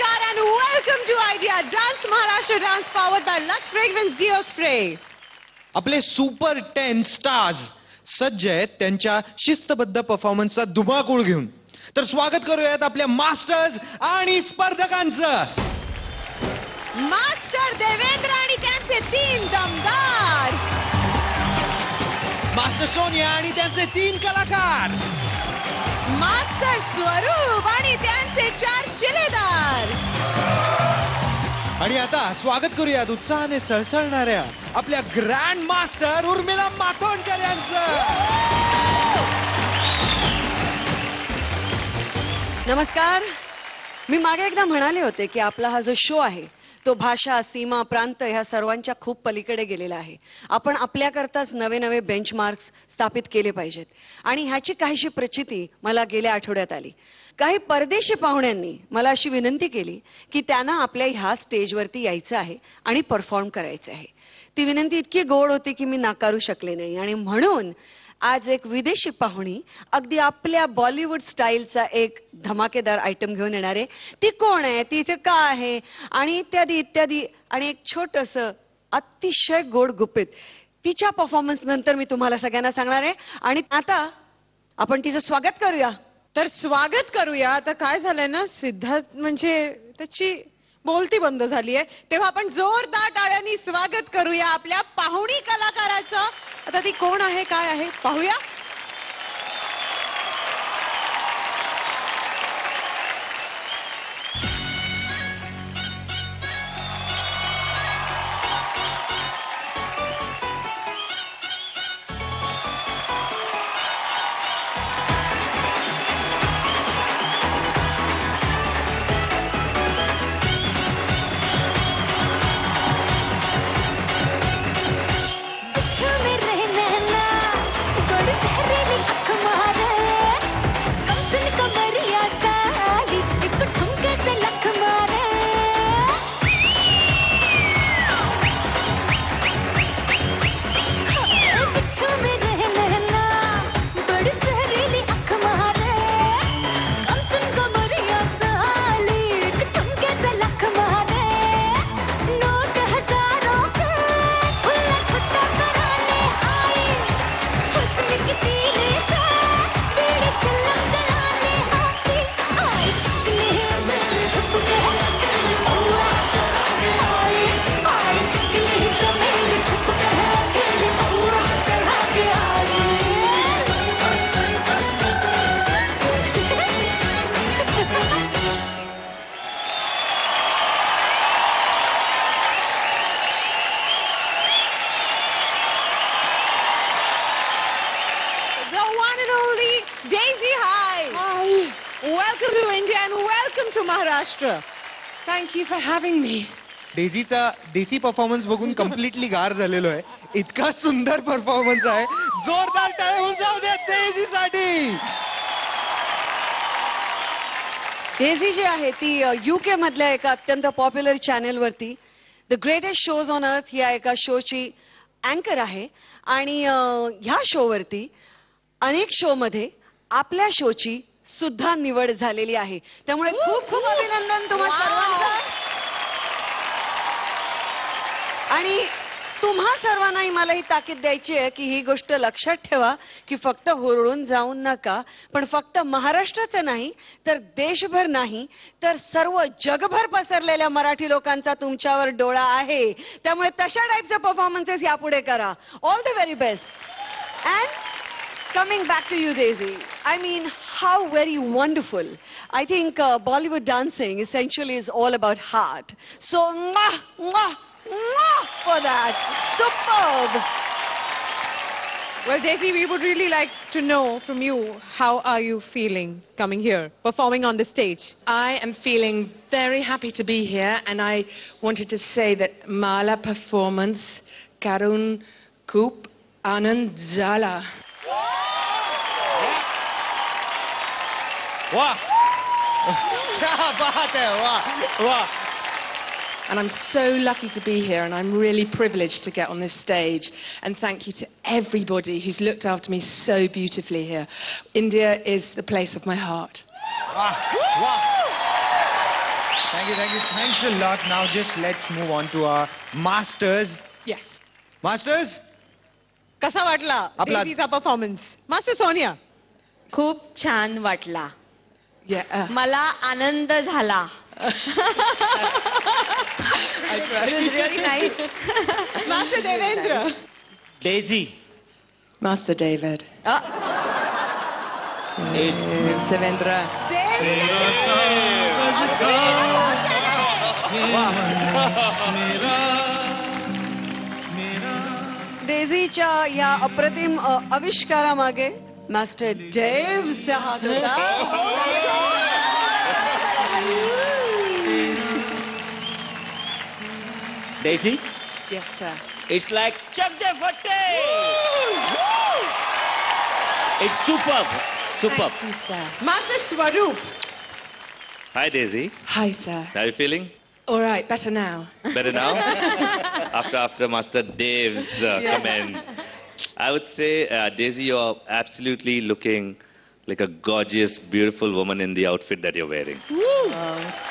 Namaskar and welcome to Idea Dance Maharashtra Dance powered by Lux Fragrance Deo Spray. आपले super 10 stars सज्ज आहेत त्यांच्या शिस्तबद्ध परफॉर्मन्सचा धुमाकूळ घेऊन. तर स्वागत करूयात आपल्या मास्टर्स आणि स्पर्धकांचं. मास्टर देवेंद्र आणि त्यांचे 3 दमदार. मास्टर सोनिया आणि त्यांचे 3 कलाकार. मास्टर स्वरूप आणि त्यांचे 4 शिलेदार. आणि आता स्वागत करूयात उत्साहाने सळसळणाऱ्या आपल्या ग्रँड मास्टर उर्मिला मातोंडकर यांचं. नमस्कार. मी मागे एकदा म्हणाले होते की आपला हा जो शो आहे तो भाषा, सीमा, प्रांत ह्या सर्वांच्या खूप पलीकडे गेलेला आहे. आपण आपल्याकरताच नवे नवे बेंचमार्क्स स्थापित केले पाहिजेत आणि ह्याची काहीशी प्रचिती मला गेल्या आठवड्यात आली. काही परदेशी पाहुण्यांनी मला अशी विनंती केली की त्यांना आपल्या ह्या स्टेजवरती यायचं आहे आणि परफॉर्म करायचं आहे. ती विनंती इतकी गोड होती की मी नाकारू शकले नाही आणि म्हणून आज एक विदेशी पाहुणी अगदी आपल्या बॉलिवूड स्टाईलचा एक धमाकेदार आयटम घेऊन येणार आहे. ती कोण आहे, ती इथे का आहे आणि इत्यादी इत्यादी आणि एक छोटंसं अतिशय गोड गुपित तिच्या परफॉर्मन्स नंतर मी तुम्हाला सगळ्यांना सांगणार आहे. आणि आता आपण तिचं स्वागत करूया. तर स्वागत करूया. आता काय झालंय ना, सिद्धार्थ म्हणजे त्याची बोलती बंद झाली आहे, तेव्हा आपण जोरदार टाळ्यांनी स्वागत करूया आपल्या पाहुणी कलाकाराचं. आता ती कोण आहे, काय आहे पाहूया. Welcome to India and welcome to Maharashtra. Thank you for having me. डेझीचा देसी परफॉर्मन्स बघून कम्प्लिटली गार झालेलो आहे. इतका सुंदर परफॉर्मन्स आहे. जोरदार टाळ्या होऊन जाऊ द्या डेझीसाठी. डेझी जी आहे ती UK मधल्या एका अत्यंत पॉप्युलर चॅनेलवरती the greatest shows on earth या एका शोची अँकर आहे आणि ह्या शोवरती अनेक शो मध्ये आपल्या शोची सुद्धा निवड झालेली आहे. त्यामुळे खूप खूप अभिनंदन तुम्हा सर्वांचं. आणि तुम्हा सर्वांनाही मला ही ताकीद द्यायची आहे की ही गोष्ट लक्षात ठेवा की फक्त हुरळून जाऊन नका, पण फक्त महाराष्ट्राचं नाही तर देशभर नाही तर सर्व जगभर पसरलेल्या मराठी लोकांचा तुमच्यावर डोळा आहे. त्यामुळे तशा टाईपचे परफॉर्मन्सेस यापुढे करा. All the very best. And coming back to you, Daisy, I mean, how very wonderful. I think Bollywood dancing essentially is all about heart. So, mwah, mwah, mwah for that. Superb. Well, Daisy, we would really like to know from you, how are you feeling coming here, performing on the stage? I am feeling very happy to be here, and I wanted to say that Mala performance Karun Koop Anand Zala. वाह, क्या बात है. वाह वाह. And I'm so lucky to be here, and I'm really privileged to get on this stage. And thank you to everybody who's looked after me so beautifully here. India is the place of my heart. वाह वाह. Thanks a lot. Now just let's move on to our masters. Yes. Masters, कसा वाटला आपला- डेझीचा performance? Master Sonia. खूप छान वाटला. Yeah. मला आनंद झाला. I tried. Really nice. Master Devendra. Daisy, Master David. Devendra. डेझीच्या या अप्रतिम आविष्कारामागे मास्टर डेव्हचा हात होता. Daisy, Yes, sir. it's like Chuck the Fatte. It's superb. Superb. Thank you, sir. Master स्वरूप. Hi, Daisy. Hi, sir. How are you feeling? All right, better now. Better now? after Master Dave's comment. I would say, Daisy, you're absolutely looking like a gorgeous, beautiful woman in the outfit that you're wearing.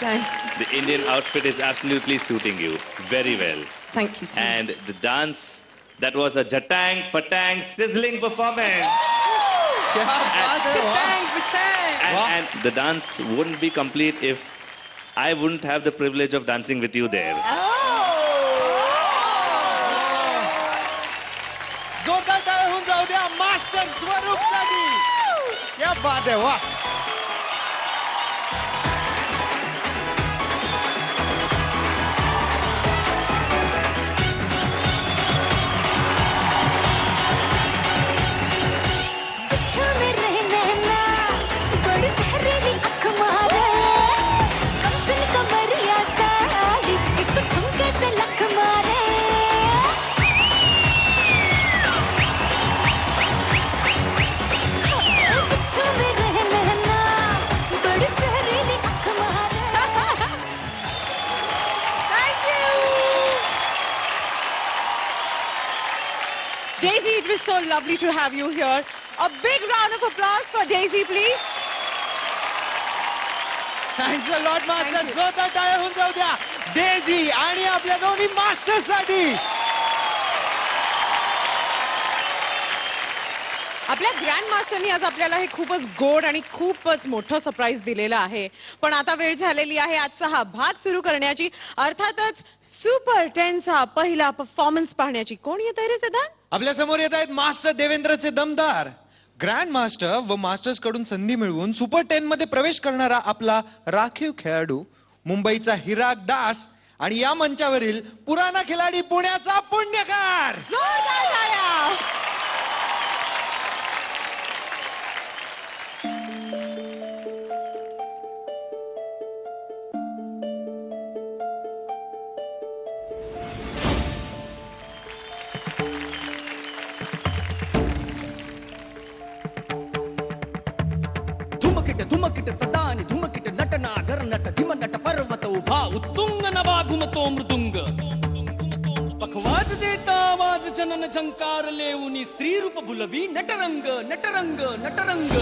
Thank, The Indian outfit is absolutely suiting you very well. thank you, sir. And the dance, that was a jatang, patang, sizzling performance. क्या बात है, वाह. And the dance wouldn't be complete if I wouldn't have the privilege of dancing with you there. जोरदार टाळ्या होऊन जाऊ द्या master स्वरूपसाठी. क्या बात आहे, वा. Daisy, it was so lovely to have you here. A big round of applause for Daisy, please. Thanks a lot master. जोरदार टाळ्या होऊन जाऊ द्या डेझी आणि आपल्या दोन्ही मास्टर्स साठी. आपल्या ग्रँड मास्टरनी आज आपल्याला हे खूपच गोड आणि खूपच मोठं सरप्राईज दिलेलं आहे. पण आता वेळ झालेली आहे आजचा हा भाग सुरू करण्याची. अर्थातच सुपर 10चा पहिला परफॉर्मन्स पाहण्याची. कोण येत आहे रे सिद्धांत? आपल्या समोर येत आहेत मास्टर देवेंद्रचे दमदार ग्रँड मास्टर व मास्टर्स कडून संधी मिळवून सुपर 10 मध्ये प्रवेश करणारा आपला राखीव खेळाडू मुंबईचा हिराग दास आणि या मंचावरील पुराणा खिलाडी पुण्याचा पुण्यकार. जोरदार टाळ्या. धुमकिट तदानि धुमकिट नटना गरनट धिमनट पर्वत उभा उत्तुंग नभा घुमतो मृदुंग पखवाज देता आवाज जनन झंकार लेऊनी स्त्री रूप भुलवी नटरंग नटरंग नटरंग.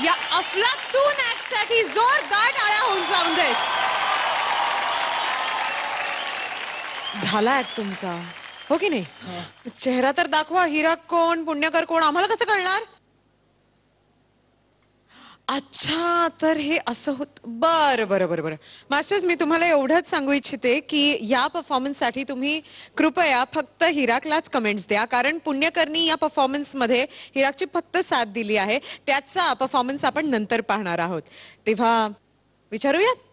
या अफलातून ऍक्ट साठी जोरदार टाळ्या होऊन जाऊन देत. झाला ऍक्ट तुमचा, हो की नाही? चेहरा तर दाखवा. हिरा कोण, पुण्यकर कोण, आम्हाला कसं कळणार? अच्छा, तर हे असं होत. बरं बरं बरं बरं. मास्टर्स, मी तुम्हाला एवढंच सांगू इच्छिते की या परफॉर्मन्ससाठी तुम्ही कृपया फक्त हिराकलाच कमेंट्स द्या, कारण पुण्यकरनी या परफॉर्मन्समध्ये हिराकची फक्त साथ दिली आहे. त्याचा परफॉर्मन्स आपण नंतर पाहणार आहोत. तेव्हा विचारूयात.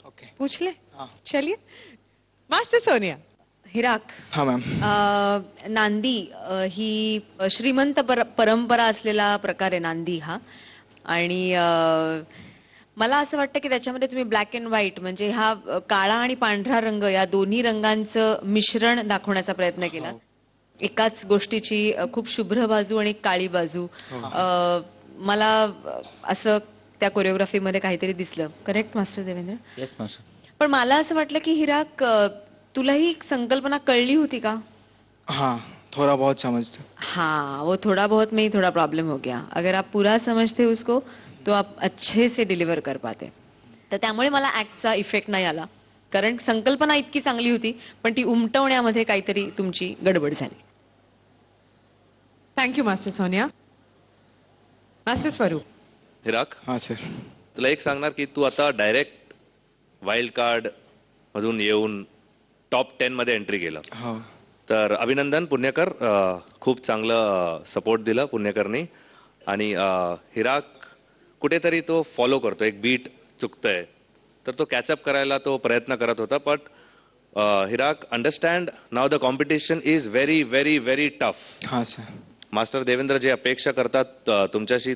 ओके. पूछले. हाँ. चलिए, मास्टर सोनिया. हिराक, हाँ मैम. नांदी ही श्रीमंत परंपरा असलेला प्रकार आहे नांदी हा. आणि मला असं वाटतं की त्याच्यामध्ये तुम्ही ब्लॅक अँड व्हाईट म्हणजे हा काळा आणि पांढरा रंग या दोन्ही रंगांचं मिश्रण दाखवण्याचा प्रयत्न केला. एकाच गोष्टीची खूप शुभ्र बाजू आणि काळी बाजू. मला असं त्या कोरिओग्राफीमध्ये काहीतरी दिसलं. Correct master Devendra? Yes master. पण मला असं वाटलं की हिराक, तुला ही संकल्पना कळली होती का? हाँ, थोड़ा बहुत समझते. हाँ, वो थोड़ा बहुत में ही थोड़ा प्रॉब्लम हो गया. अगर आप पूरा समझते उसको तो आप अच्छे से डिलिव्हर कर पाते. तर त्यामुळे मला ऍक्टचा इफेक्ट नाही आला, कारण संकल्पना इतकी चांगली होती पण ती उमटवण्यामध्ये काहीतरी तुमची गडबड झाली. Thank you master Sonia. मास्टर स्वरूप. हिराक, हाँ सर. तुला एक सांगणार की तू आता डायरेक्ट वाईल्ड कार्ड मधून येऊन टॉप 10 मध्ये एंट्री केलं. हाँ. तर अभिनंदन पुण्यकर. खूप चांगलं सपोर्ट दिलं पुण्यकरनी. आणि हिराक कुठेतरी तो फॉलो करतो, एक बीट चुकतंय तर तो कॅचअप करायला तो प्रयत्न करत होता. But Hirak, understand now the competition is very very very tough. हाँ सर. मास्टर देवेंद्र जे अपेक्षा करतात तुमच्याशी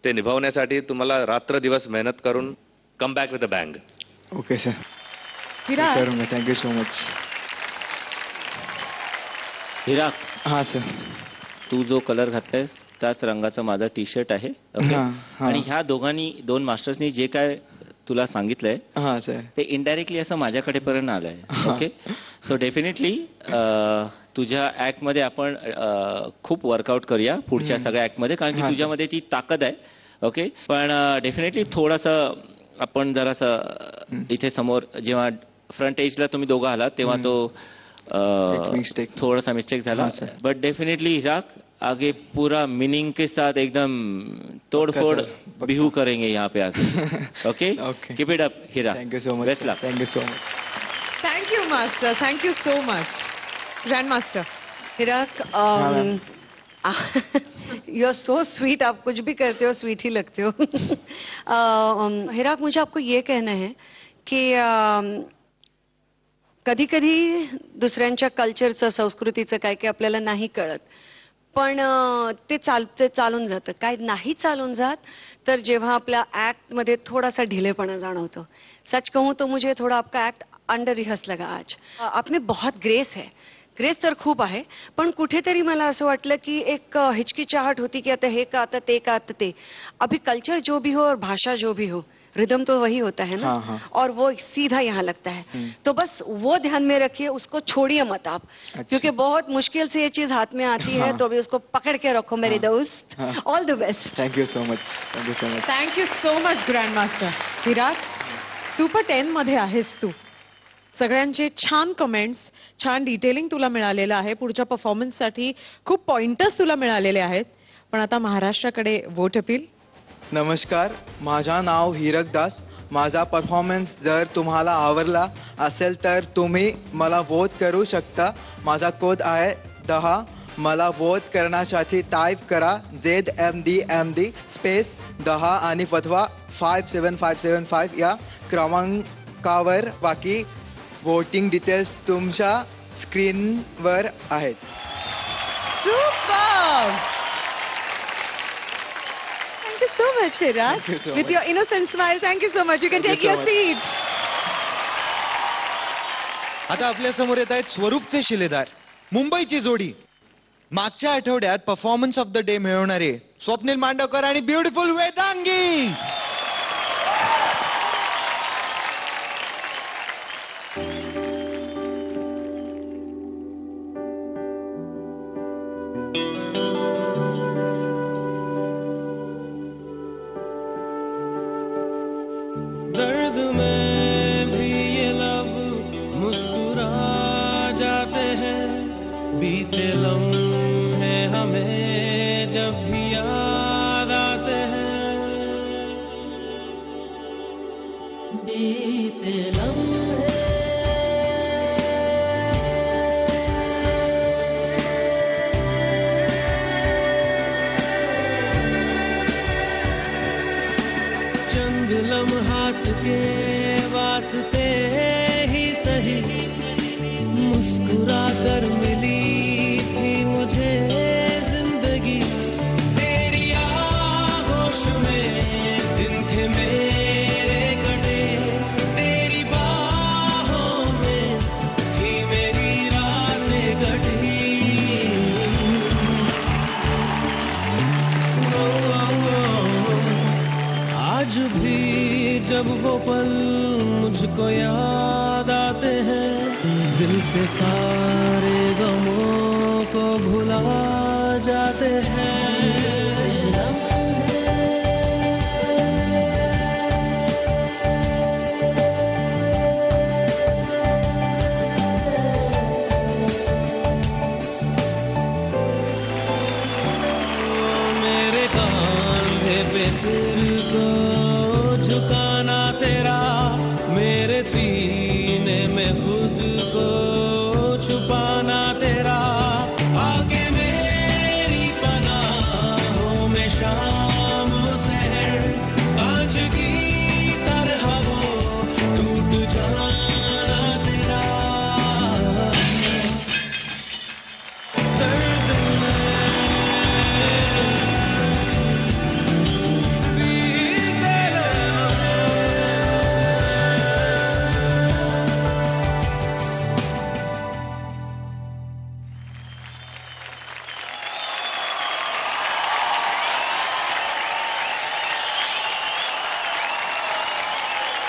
ते निभावण्यासाठी तुम्हाला रात्र दिवस मेहनत करून come back with a bang. Okay sir. Hirak, करूँगा. Thank you so much. Hirak, हाँ सर. तू जो कलर घातलायस त्याच रंगाचं माझं टी शर्ट आहे. ओके. हाँ, हाँ. आणि ह्या दोन मास्टर्सनी जे काय तुला सांगितलंय हाँ सर. ते इनडायरेक्टली असं माझ्याकडे पर्यंत आलंय. ओके. सो डेफिनेटली तुझ्या ऍक्ट मध्ये आपण खूप वर्कआउट करूया पुढच्या सगळ्या ऍक्ट मध्ये, कारण की हा, तुझ्यामध्ये ती ताकद आहे. ओके. पण डेफिनेटली थोडंसं आपण जरासं इथे समोर जेव्हा फ्रंट एजला तुम्ही दोघं आलात तेव्हा तो mistake. थोड़ा सा मिस्टेक झाला. हाँ, sir. बट डेफिनेटली हिराक आगे पूरा मीनिंग के साथ एकदम तोड़फोड़ पक्का. बिहू करेंगे यहाँ पे आके. Okay. Okay. Keep it up Hira. Thank you so much. Best luck. Thank you so much. Thank you master. Thank you so much. Grand master. Hirak, ma'am. You are so sweet. आप कुछ भी करते हो स्वीट ही लगते हो. हिराक, मुझे आपको ये कहना है की कधी कधी दुसऱ्यांच्या कल्चरचं, संस्कृतीचं काय काय आपल्याला नाही कळत, पण ते चालून जातं. काय नाही चालून जात तर जेव्हा आपल्या ऍक्ट मध्ये थोडासा ढिलेपणा जाणवतो. सच कहूं तो मुझे थोड़ा आपका एक्ट अंडर रिहर्स लगा आज. आपने बहुत ग्रेस है. ग्रेस तर खूप आहे, पण कुठेतरी मला असं वाटलं की एक हिचकिचाहट होती की आता हे का, आता ते का, आता ते. अभी कल्चर जो भी हो और भाषा जो भी हो, रिदम तो वही होता है ना. हाँ, हाँ. और वो सीधा यहाँ लगता है. तो बस वो ध्यान में रखिए, उसको छोड़िए मत आप. अच्छा. क्योंकि बहुत मुश्किल से ये चीज हाथ में आती है, हाँ. तो अभी उसको पकड़ के रखो मेरे हाँ. दोस्त. हाँ. All the best. Thank you so much. Thank you so much. Thank you so much grand master. Hirak, super 10 मध्ये आहेस तू. सगळ्यांचे छान कमेंट्स, छान डिटेलिंग तुला मिळालेलं आहे. पुढच्या परफॉर्मन्ससाठी खूप पॉइंटर्स तुला मिळालेले आहेत. पण आता महाराष्ट्राकडे वोट अपील. नमस्कार, माझं नाव हिरक दास. माझा परफॉर्मन्स जर तुम्हाला आवडला असेल तर तुम्ही मला वोट करू शकता. माझा कोड आहे 10. मला वोट करण्यासाठी टाईप करा ZMDMD स्पेस 10 आणि पाठवा 57575 या क्रमांकावर. बाकी वोटिंग डिटेल्स तुमच्या स्क्रीनवर आहेत. Super. Thank you so much Hirak. Thank you so with much. Your innocent smile. Thank you so much. You can Thank take you so your much. Seat. आता आपल्या समोर येत आहेत स्वरूपचे शिलेदार, मुंबईची जोडी. मागच्या आठवड्यात परफॉर्मन्स ऑफ द डे मिळवणारे स्वप्नील मांडवकर आणि ब्युटिफुल वेदांगी. अब भी याद आते हैं बीते लम्हे चंद लम्हात के वास्ते ही सही मुस्कुरा कर मिली थी मुझे जिंदगी तेरी आगोश में दिन थे मेरे कटे तेरी बाहों में थी मेरी रातें कटी आज भी जब वो पल मुझको याद आते हैं दिल से सारे गमों को भुला जाते हैं मेरे कांधे पे सिर को झुकाना तेरा मेरे सीने में खुद को छुपाना तेरा आके मेरी पनाहों में शाम सहर कांच की तरह वो टूट जाना तेरा दर्द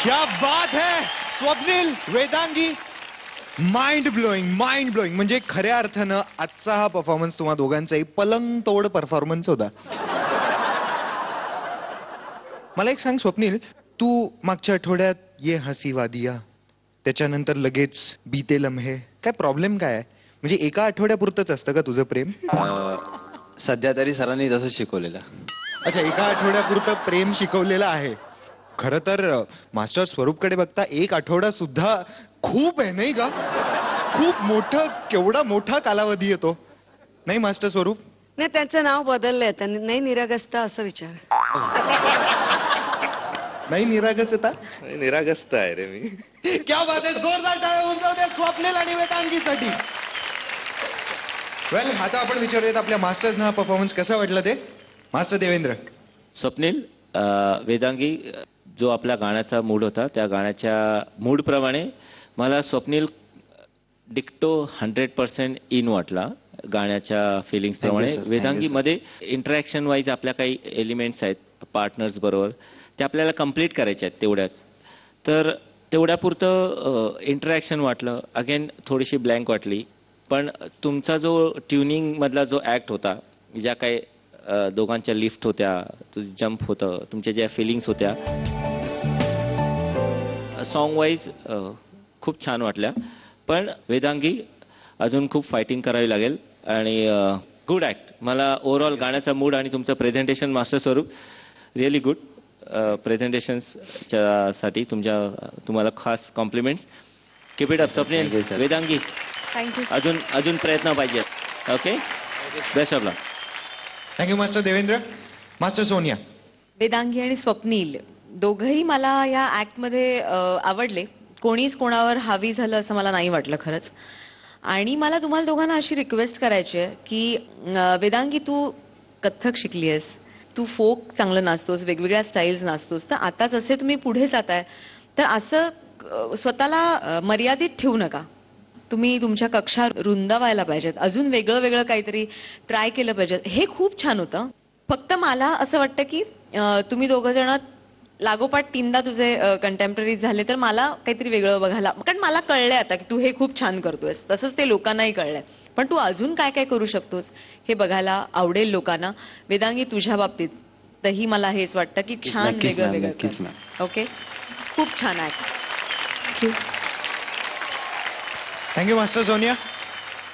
क्या बात है स्वप्नील, वेदांगी. माइंड ब्लोईंग म्हणजे खऱ्या अर्थानं आजचा हा परफॉर्मन्स तुम्हा दोघांचाही पलंग तोड परफॉर्मन्स होता. मला एक सांग स्वप्नील, तू मागच्या आठवड्यात ये हसी वादिया त्याच्यानंतर लगेच बीते लम्हे, काय प्रॉब्लेम काय आहे? म्हणजे एका आठवड्यापुरतंच असतं का तुझं प्रेम? सध्या तरी सरांनी तसं शिकवलेलं. अच्छा, एका आठवड्यापुरतं प्रेम शिकवलेलं आहे. खरं तर मास्टर स्वरूपकडे बघता एक आठवडा सुद्धा खूप आहे नाही का? खूप मोठं, केवढा मोठा कालावधी येतो नाही मास्टर स्वरूप? नाही, त्यांचं नाव बदललंय, त्यांनी नाही निरागसता असं विचार. नाही निरागसता? निरागस्त आहे रे मी. क्या बात आहे, जोरदार टाळ्या उंचावू द्या स्वप्नील आणि वेदांगीसाठी. वेल, आता आपण विचारूयात आपल्या मास्टर्सना हा परफॉर्मन्स कसा वाटला ते. मास्टर देवेंद्र. स्वप्नील, वेदांगी, जो आपला गाण्याचा मूड होता त्या गाण्याच्या मूडप्रमाणे मला स्वप्नील डिक्टो 100% इन वाटला गाण्याच्या फिलिंग्स प्रमाणे. Thank you, sir. वेदांगीमध्ये इंटरॅक्शन वाईज आपल्या काही एलिमेंट्स आहेत पार्टनर्स बरोबर, ते आपल्याला कम्प्लीट करायचे आहेत तेवढ्याच. तर तेवढ्यापुरतं इंटरॅक्शन वाटलं. अगेन थोडीशी ब्लँक वाटली. पण तुमचा जो ट्युनिंग मधला जो ऍक्ट होता, ज्या काही दोघांच्या लिफ्ट होत्या, तुझं जम्प होतं, तुमच्या ज्या फिलिंग्स होत्या सॉन्ग वाईज खूप छान वाटल्या. पण वेदांगी अजून खूप फायटिंग करावी लागेल. आणि गुड ऍक्ट. मला ओव्हरऑल गाण्याचा मूड आणि तुमचं presentation master Swaroop really good. प्रेझेंटेशनच्या साठी तुम्हाला खास compliments. Keep it up Swapnil. Vedangi, thank you. अजून प्रयत्न पाहिजे. Okay, best of luck. Thank you master Devendra. Master Sonia. Vedangi आणि स्वप्नील दोघंही मला या ऍक्टमध्ये आवडले. कोणीच कोणावर हावी झालं असं मला नाही वाटलं खरंच. आणि मला तुम्हाला दोघांना अशी रिक्वेस्ट करायची आहे की वेदांगी, तू कथ्थक शिकली आहेस, तू फोक चांगलं नाचतोस, वेगवेगळ्या स्टाईल्स नाचतोस, तर आता जसे तुम्ही पुढे जाताय तर असं स्वतःला मर्यादित ठेवू नका. तुम्ही तुमच्या कक्षा रुंदावायला पाहिजेत, अजून वेगळं वेगळं काहीतरी ट्राय केलं पाहिजे. हे खूप छान होतं. फक्त मला असं वाटतं की तुम्ही दोघं जण लागोपाठ 3दा तुझे कंटेम्पररी झाले तर मला काहीतरी वेगळं बघायला, कारण मला कळलंय आता की तू हे खूप छान करतोयस, तसंच ते लोकांनाही कळलंय. पण तू अजून काय काय करू शकतोस हे बघायला आवडेल लोकांना. वेदांगी, तुझ्या बाबतीत तही मला हेच वाटतं की छान वेगळं वेगळं. ओके, खूप छान आहे. Thank you. Thank you master Sonia.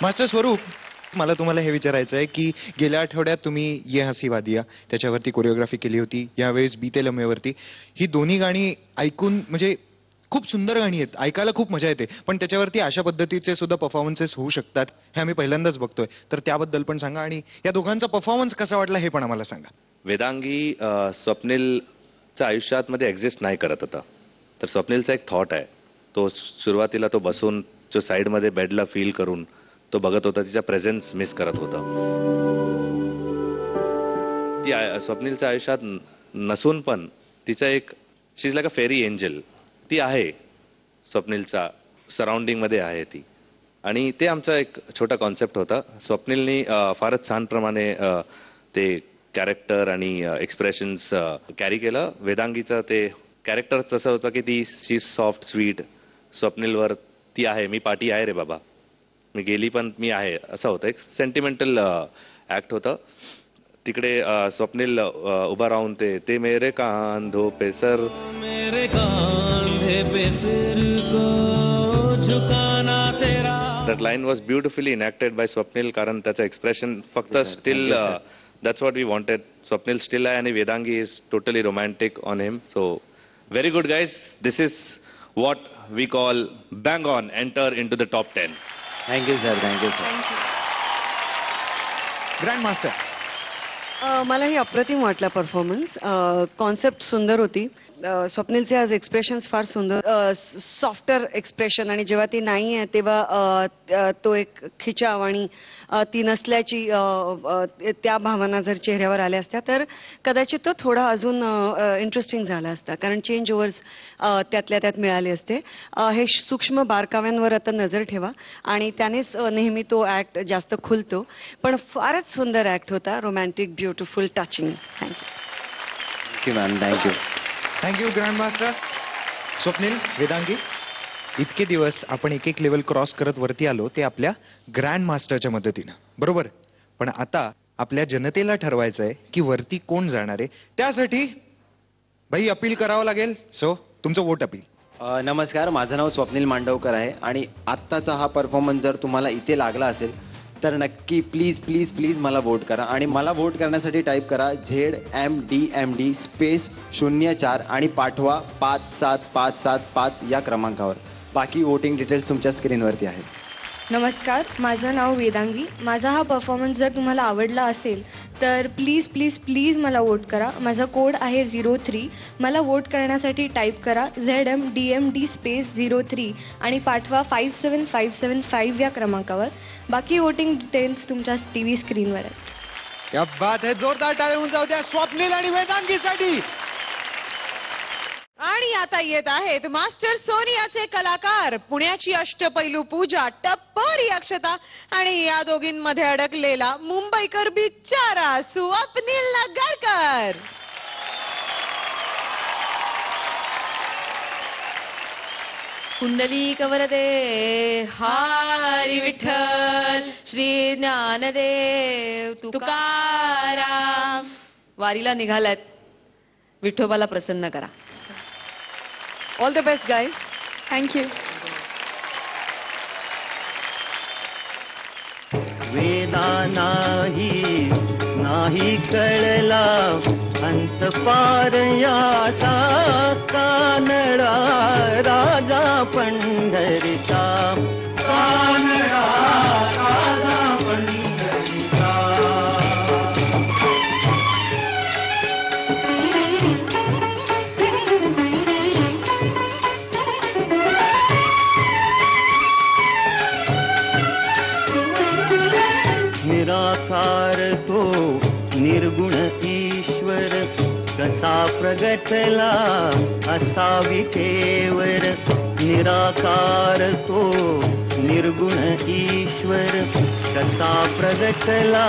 Master Swaroop, मला तुम्हाला हे विचारायचं आहे की गेल्या आठवड्यात तुम्ही ये हसी वादिया त्याच्यावरती कोरिओग्राफी केली होती, यावेळेस बीते लम्हेवरती. ही दोन्ही गाणी ऐकून म्हणजे खूप सुंदर गाणी आहेत, ऐकायला खूप मजा येते, पण त्याच्यावरती अशा पद्धतीचे सुद्धा परफॉर्मन्सेस होऊ शकतात हे आम्ही पहिल्यांदाच बघतोय. तर त्याबद्दल पण सांगा आणि या दोघांचा परफॉर्मन्स कसा वाटला हे पण आम्हाला सांगा. वेदांगी स्वप्नीलच्या आयुष्यात मध्ये एक्झिस्ट नाही करत होता. तर स्वप्नीलचा एक थॉट आहे, तो सुरुवातीला तो बसून जो साईडमध्ये बेडला फील करून तो बघत होता, तिचा प्रेझेन्स मिस करत होता. ती स्वप्नीलच्या आयुष्यात नसून पण तिचा एक she is like a fairy angel. ती आहे स्वप्नीलच्या सराउंडिंग मध्ये आहे ती, आणि ते आमचा एक छोटा कॉन्सेप्ट होता. स्वप्नीलनी फारच छान प्रमाणे ते कॅरेक्टर आणि एक्सप्रेशन्स कॅरी केलं. वेदांगीचं ते कॅरेक्टर तसं होतं की ती शी सॉफ्ट स्वीट, स्वप्नीलवर ती आहे मी पाठी आहे रे बाबा, मी गेली पण मी आहे, असं होतं. एक सेंटिमेंटल ऍक्ट होतं. तिकडे स्वप्नील उभा राहून ते मेरे कांधो पे सर, मेरे कांधे पे सिर को झुकाना तेरा. That line was beautifully enacted by Swapnil, कारण त्याचं एक्सप्रेशन फक्त still, that's what we wanted. Swapnil still आहे आणि Vedangi is totally romantic on him. So very good guys, this is what we call bang on, enter into the top 10. Thank you sir, thank you sir. Grand master, मलाही अप्रतिम वाटला performance. Concept सुंदर होती. स्वप्नीलचे आज expressions फार सुंदर, सॉफ्टर एक्सप्रेशन, आणि जेव्हा ती नाही आहे तेव्हा तो एक खिचाव आणि ती नसल्याची त्या भावना जर चेहऱ्यावर आल्या असत्या तर कदाचित तो थोडा अजून इंटरेस्टिंग झाला असता, कारण चेंज ओव्हर्स त्यातल्या त्यात मिळाले असते. हे सूक्ष्म बारकाव्यांवर आता नजर ठेवा आणि त्यानेच नेहमी तो ऍक्ट जास्त खुलतो. पण फारच सुंदर ऍक्ट होता, romantic, beautiful, touching. Thank you ma'am, thank you. Thank you grand master. Swapnil, Vedangi, इतके दिवस आपण एक एक लेवल क्रॉस करत वरती आलो ते आपल्या ग्रँड मास्टरच्या मदतीनं, बरोबर. पण आता आपल्या जनतेला ठरवायचं आहे की वरती कोण जाणार आहे. त्यासाठी भाई अपील करावं लागेल. सो तुमचं वोट अपील. नमस्कार, माझं नाव स्वप्नील मांडवकर आहे आणि आत्ताचा हा परफॉर्मन्स जर तुम्हाला इथे लागला असेल तर नक्की प्लीज प्लीज प्लीज मला वोट करा. आणि मला वोट करण्यासाठी टाईप करा ZMDMD स्पेस 04 आणि पाठवा 57575 या क्रमांकावर. बाकी वोटिंग डिटेल्स तुमच्या स्क्रीनवरती आहेत. नमस्कार, माझं नाव वेदांगी. माझा हा परफॉर्मन्स जर तुम्हाला आवडला असेल तर प्लीज प्लीज प्लीज मला वोट करा. माझा कोड आहे 03. मला वोट करण्यासाठी टाईप करा ZMDMD स्पेस 03 आणि पाठवा 57575 या क्रमांकावर. बाकी वोटिंग डिटेल्स तुमच्या TV स्क्रीनवर आहेत. या बात आहे, जोरदार टाळ्या होऊन जाऊ द्या स्वप्नील आणि वेदांगीसाठी. आणि आता येत आहेत मास्टर सोनियाचे कलाकार, पुण्याची अष्टपैलू पूजा, टप्परी अक्षता आणि या दोघींमध्ये अडकलेला मुंबईकर बिचारा स्वप्नील नगरकर. कुंडलिक वरदे हरी विठ्ठल, श्री ज्ञानदेव तुकाराम. वारीला निघालात, विठोबाला प्रसन्न करा. All the best guys. Thank you. Veda नाही कळला अंत पार याचा, कानडा राजा पंढरीचा, कानडा राजा पंढरीचा. निराकार तो निर्गुण ईश्वर, कसा प्रगटला असावी केवर. निराकार तो निर्गुण ईश्वर, कसा प्रगटला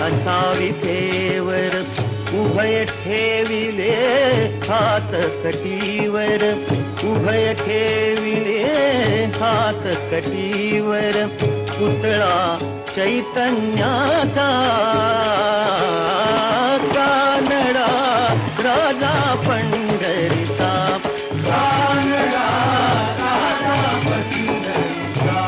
असावी केवर. उभय ठेविले हात कटीवर, उभय ठेविले हात कटीवर. पुतळा चैतन्याचा, कानडा राजा पंढरीचा, कानडा राजा पंढरीचा.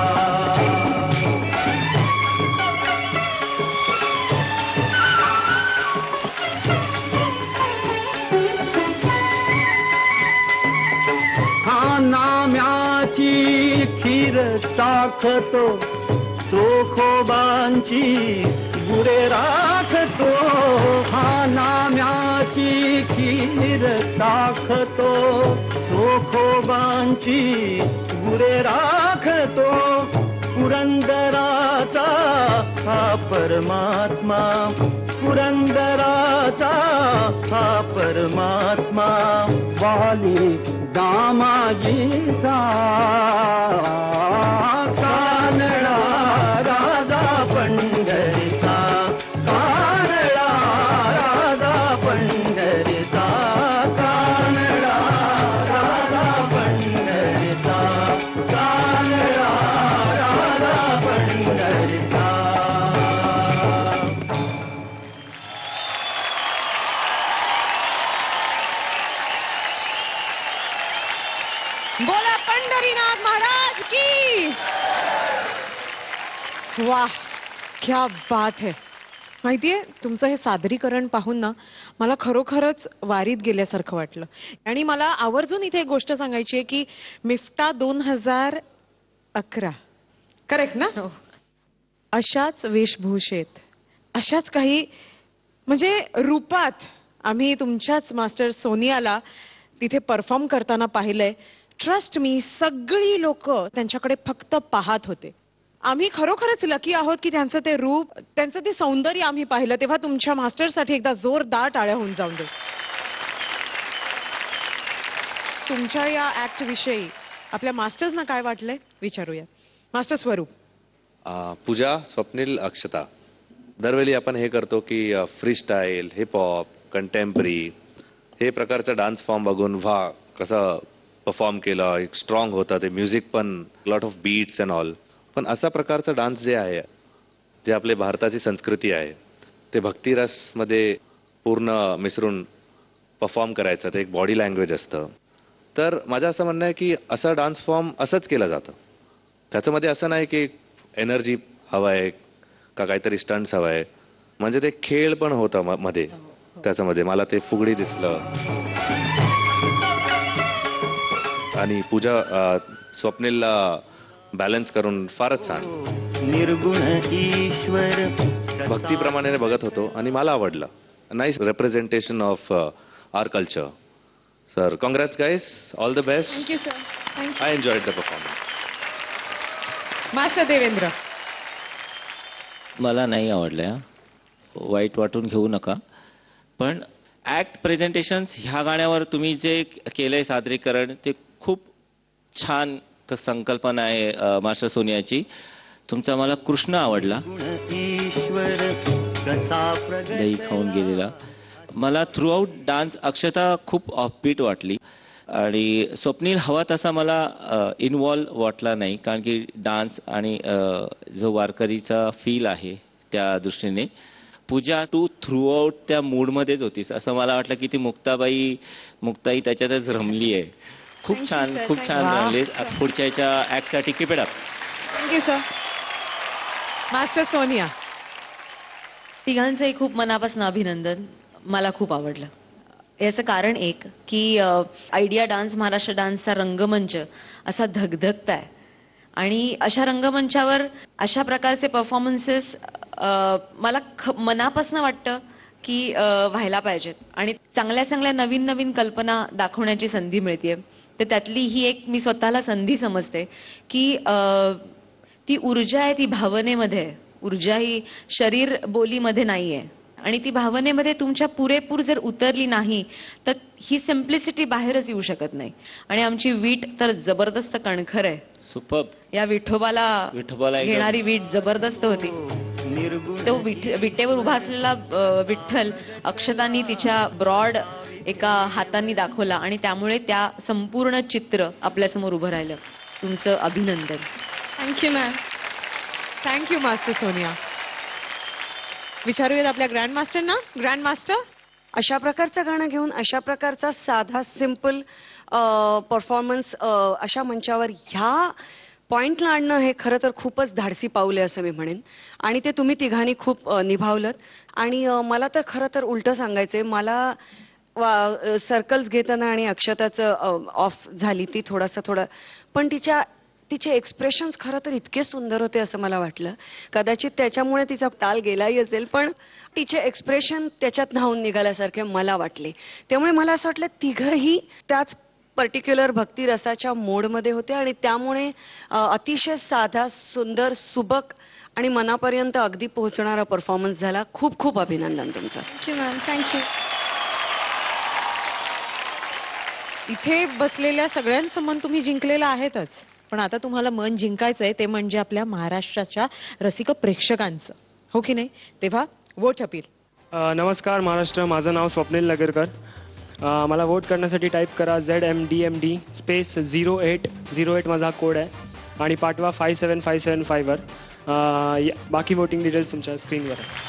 राखतो चोखोबांची गुरे राखतो हा नाम्याची खीर टाकतो चोखोबांची गुरे राखतो पुरंदराचा हा परमात्मा पुरंदराचा हा परमात्मा वाली दामाजीचा कानडा राजा पंढरीचा कानडा राजा पंढरीचा कानडा राजा पंढरीचा कानडा राजा पंढरीचा. बोला पंढरीनाथ महाराज की. वाह, क्या बात है. माहितीये, तुमचं हे सादरीकरण पाहून ना मला खरोखरच वारीत गेल्यासारखं वाटलं. आणि मला आवर्जून इथे एक गोष्ट सांगायची आहे की मिफ्टा 2011 करेक्ट ना, अशाच वेशभूषेत अशाच काही म्हणजे रूपात आम्ही तुमच्याच मास्टर सोनियाला तिथे परफॉर्म करताना पाहिलंय. ट्रस्ट मी, सगळी लोक त्यांच्याकडे फक्त पाहत होते. आम्ही खरोखरच लकी आहोत की त्यांचं ते रूप, त्यांचं ते सौंदर्य आम्ही पाहिलं. तेव्हा तुमच्या मास्टरसाठी एकदा जोरदार टाळ्या होऊन जाऊन दे. तुमच्या या ऍक्ट विषयी आपल्या मास्टर्सना काय वाटलंय विचारूया. मास्टर स्वरूप. पूजा, स्वप्नील, अक्षता, दरवेळी आपण हे करतो की free style, heap hop, contemporary हे प्रकारचा डान्स फॉर्म बघून वा कसं परफॉर्म केलं, एक स्ट्रॉंग होता, ते म्युझिक पण lot of beats and all. पण असा प्रकारचा डान्स जे आहे, जे आपले भारताची संस्कृती आहे, ते भक्तिरसमध्ये पूर्ण मिसळून परफॉर्म करायचं, ते एक बॉडी लँग्वेज असतं. तर माझं असं म्हणणं आहे की असा डान्स फॉर्म असंच केलं जातं. त्याच्यामध्ये असं नाही की एनर्जी हवा आहे का काहीतरी स्टंट्स हवा आहे. म्हणजे ते खेळ पण होता मध्ये, त्याच्यामध्ये मला ते फुगडी दिसलं. आणि पूजा, स्वप्नीलला बॅलन्स करून फारच छान. निर्गुण ईश्वर भक्तीप्रमाणे बघत होतो आणि मला आवडलं. Nice representation of our culture. Sir, congrats guys, all the best. Thank you sir. Thank you. I enjoyed the performance. Master Devendra. मला नाही आवडलं, वाईट वाटून घेऊ नका. पण ऍक्ट प्रेझेंटेशन्स ह्या गाण्यावर तुम्ही जे केलंय सादरीकरण, ते खूप छान संकल्पना आहे मास्टर सोनियाची. तुमचा मला कृष्ण आवडला, दही खाऊन गेलेला. मला थ्रू आउट डान्स अक्षता खूप ऑफबीट वाटली. आणि स्वप्नील हवा तसा मला इन्व्हॉल्व वाटला नाही, कारण की डान्स आणि जो वारकरीचा फील आहे त्या दृष्टीने. पूजा, तू थ्रू आउट त्या मूडमध्येच होतीस. असं मला वाटलं की ती मुक्ताई त्याच्यातच रमली आहे. खूप छान, खूप छान रमली. पुढच्या ऍक्टसाठी keep it up. Thank you sir. Master Sonia. तिघांचंही खूप मनापासून अभिनंदन. मला खूप आवडलं. याचं कारण एक की आयडिया डान्स, महाराष्ट्र डान्सचा रंगमंच असा धगधगताय आणि अशा रंगमंचावर अशा प्रकारचे परफॉर्मन्सेस मला मनापासून वाटतं की व्हायला पाहिजेत आणि चांगल्या चांगल्या नवीन नवीन कल्पना दाखवण्याची संधी मिळतेय. तर त्यातली ही एक मी स्वतःला संधी समजते की ती ऊर्जा आहे, ती भावनेमध्ये आहे. ऊर्जा ही शरीर बोलीमध्ये नाहीये आणि ती भावनेमध्ये तुमच्या पुरेपूर जर उतरली नाही तर ही सिम्प्लिसिटी बाहेरच येऊ शकत नाही. आणि आमची वीट तर जबरदस्त कणखर आहे. सुपर. या विठोबाला घेणारी वीट जबरदस्त होती. तो विटेवर उभा असलेला विठ्ठल अक्षतांनी तिच्या ब्रॉड एका हातांनी दाखवला आणि त्यामुळे त्या संपूर्ण चित्र आपल्यासमोर उभं राहिलं. तुमचं अभिनंदन. Thank you ma'am. Thank you master Sonia. विचारूयात आपल्या ग्रँड मास्टरना. Grand master. अशा प्रकारचं गाणं घेऊन अशा प्रकारचा साधा सिंपल परफॉर्मन्स अशा मंचावर ह्या पॉइंटला आणणं हे खरं तर खूपच धाडसी पाऊल आहे असं मी म्हणेन. आणि ते तुम्ही तिघांनी खूप निभावलं. आणि मला तर खरं तर उलटं सांगायचंय, मला सर्कल्स घेताना आणि अक्षताचं ऑफ झाली ती थोडं, पण तिच्या तिचे एक्सप्रेशन्स खरं तर इतके सुंदर होते असं मला वाटलं. कदाचित त्याच्यामुळे तिचा ताल गेलाही असेल, पण तिचे एक्सप्रेशन त्याच्यात न्हावून निघाल्यासारखे मला वाटले. त्यामुळे मला असं वाटलं तिघही त्याच पर्टिक्युलर भक्तिरसाच्या मोडमध्ये होते आणि त्यामुळे अतिशय साधा, सुंदर, सुबक आणि मनापर्यंत अगदी पोहोचणारा परफॉर्मन्स झाला. खूप खूप अभिनंदन तुमचं. Thank you ma'am, thank you. इथे बसलेल्या सगळ्यांचं मन तुम्ही जिंकलेलं आहेतच, पण आता तुम्हाला मन जिंकायचंय ते म्हणजे आपल्या महाराष्ट्राच्या रसिक प्रेक्षकांचं, हो की नाही? तेव्हा वोट अपील. नमस्कार महाराष्ट्र, माझं नाव स्वप्नील नगरकर. मला वोट करण्यासाठी टाईप करा ZMDMD स्पेस 0808 माझा कोड आहे आणि पाठवा 57575 वर. बाकी वोटिंग डिटेल्स तुमच्या स्क्रीनवर आहे.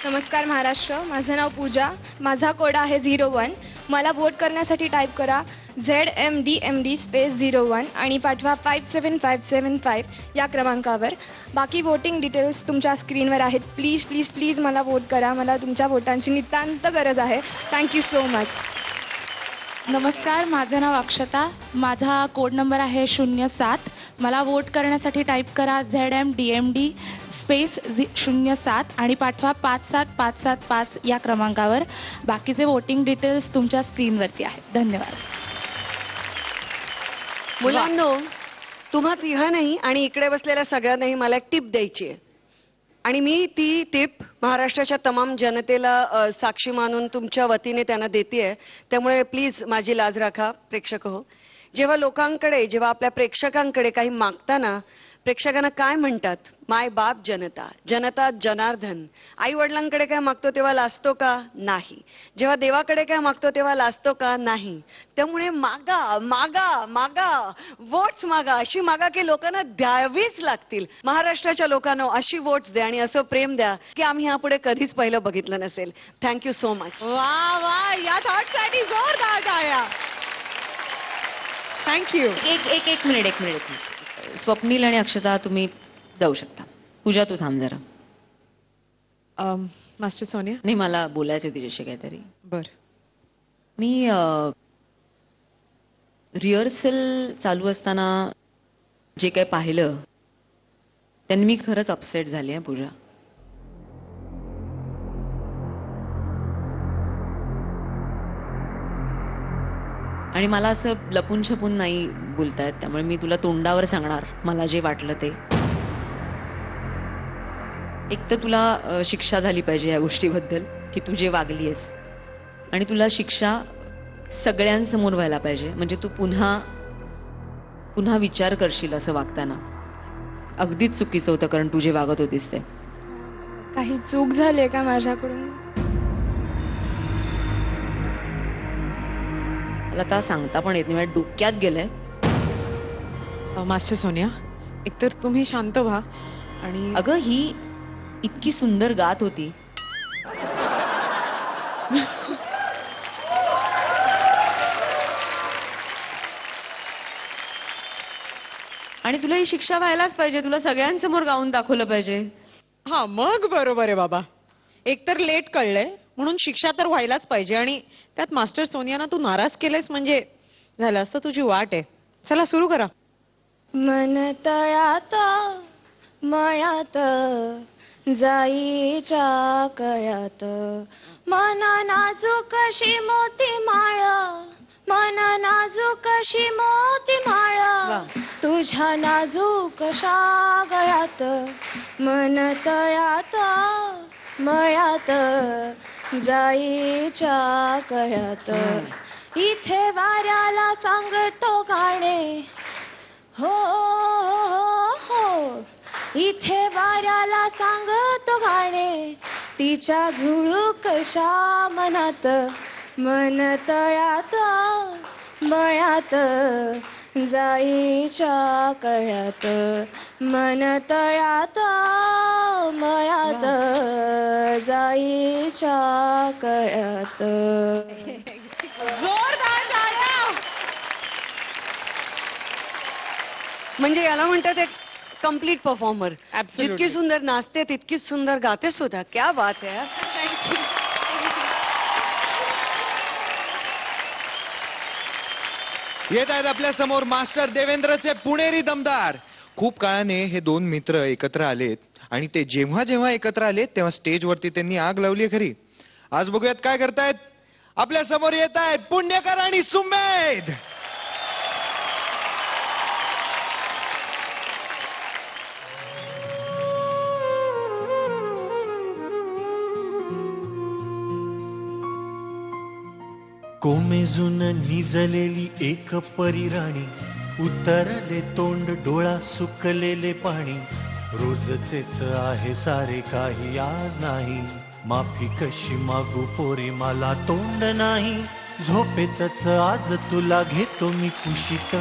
नमस्कार महाराष्ट्र, माझं नाव पूजा, माझा कोड आहे 01. मला वोट करण्यासाठी टाईप करा ZMDMD स्पेस 01 आणि पाठवा 57575 या क्रमांकावर. बाकी वोटिंग डिटेल्स तुमच्या स्क्रीनवर आहेत. प्लीज प्लीज प्लीज मला वोट करा. मला तुमच्या वोटांची नितांत गरज आहे. Thank you so much. नमस्कार, माझं नाव अक्षता, माझा कोड नंबर आहे 07. मला वोट करण्यासाठी टाईप करा ZMDMD स्पेस 07 आणि पाठवा 57575 या क्रमांकावर. बाकीचे वोटिंग डिटेल्स तुमच्या स्क्रीनवरती आहेत. धन्यवाद. मुलांनो, तुम्हा तिघांनाही आणि इकडे बसलेल्या सगळ्यांनाही मला एक टिप द्यायची आहे आणि मी ती टिप महाराष्ट्राच्या तमाम जनतेला साक्षी मानून तुमच्या वतीने त्यांना देतेय. त्यामुळे प्लीज माझी लाज राखा प्रेक्षक हो. जेव्हा आपल्या प्रेक्षकांकडे काही मागताना प्रेक्षकांना काय म्हणतात? माय बाप जनता, जनता जनार्दन. आई वडिलांकडे काय मागतो तेव्हा लाजतो का? नाही. जेव्हा देवाकडे काय मागतो तेव्हा लाजतो का? नाही. त्यामुळे मागा मागा मागा, वोट्स मागा, अशी मागा की लोकांना द्यावीच लागतील. महाराष्ट्राच्या लोकांना अशी वोट्स द्या आणि असं प्रेम द्या की आम्ही यापुढे कधीच पहिलं बघितलं नसेल. Thank you so much. वा वा, या थॉटसाठी जोरदार टाळ्या. थँक्यू. एक मिनिट. स्वप्नील आणि अक्षता तुम्ही जाऊ शकता. पूजा तू थांब जरा. मास्टर सोनिया. नाही, मला बोलायचं तिच्याशी काहीतरी. बर. मी रिहर्सल चालू असताना जे काही पाहिलं त्यांनी मी खरंच अपसेट झाली आहे पूजा. आणि मला असं लपून छपून नाही बोलतायत, त्यामुळे मी तुला तोंडावर सांगणार मला जे वाटलं ते. एक तर तुला शिक्षा झाली पाहिजे या गोष्टीबद्दल की तू जे वागलीयस, आणि तुला शिक्षा सगळ्यांसमोर व्हायला पाहिजे. म्हणजे तू पुन्हा विचार करशील असं वागताना. अगदीच चुकीचं होतं कारण तू जे वागत होतीस ते. काही चूक झाली का माझ्याकडून? मला आता सांगता पण येत नाही, माझ्या डोक्यात गेलंय. मास्टर सोनिया, एकतर तुम्ही शांत व्हा. आणि अगं, ही इतकी सुंदर गात होती. आणि तुला ही शिक्षा व्हायलाच पाहिजे. तुला सगळ्यांसमोर गाऊन दाखवलं पाहिजे. हा, मग बरोबर आहे बाबा. एकतर लेट कळलंय म्हणून शिक्षा तर व्हायलाच पाहिजे. आणि त्यात मास्टर सोनियाना तू नाराज केलंयस म्हणजे झालं असतं तुझी वाट आहे. चला सुरू करा. मन तळात मळ्यात जाईच्या कळ्यात, मन नाजूक कशी मोती माळ, मन नाजूक कशी मोती माळ, तुझ्या नाजूक कशा गळ्यात, मन तळ्यात मळ्यात जाईच्या कळ्यात. इथे वाऱ्याला सांगतो गाणे, हो हो, इथे वाऱ्याला सांगतो गाणे, तिच्या झुळूक कशा मनात, मन तळ्यात मळ्यात जाईच्या कळ्यात, मन तळ्यात मळ्यात जाईच्या कळ्यात. जोरदार टाळ्या. म्हणजे याला म्हणतात एक कम्प्लीट परफॉर्मर. जितकी सुंदर नाचते तितकीच सुंदर गाते सुद्धा. क्या बात है. थँक्यू. येत आहेत आपल्या समोर मास्टर देवेंद्रचे पुणेरी दमदार. खूप काळाने हे दोन मित्र एकत्र आलेत आणि ते जेव्हा जेव्हा एकत्र आलेत तेव्हा स्टेजवरती त्यांनी आग लावली खरी. आज बघूयात काय करतायत. आपल्या समोर येत आहेत पुण्यकर आणि सुमेध. कोमेजून निजलेली एक परिराणी, उतरले तोंड डोळा सुकलेले पाणी. रोजचेच आहे सारे काही आज नाही, माफी कशी मागू पोरी मला तोंड नाही. झोपेतच आज तुला घेतो मी कुशीत,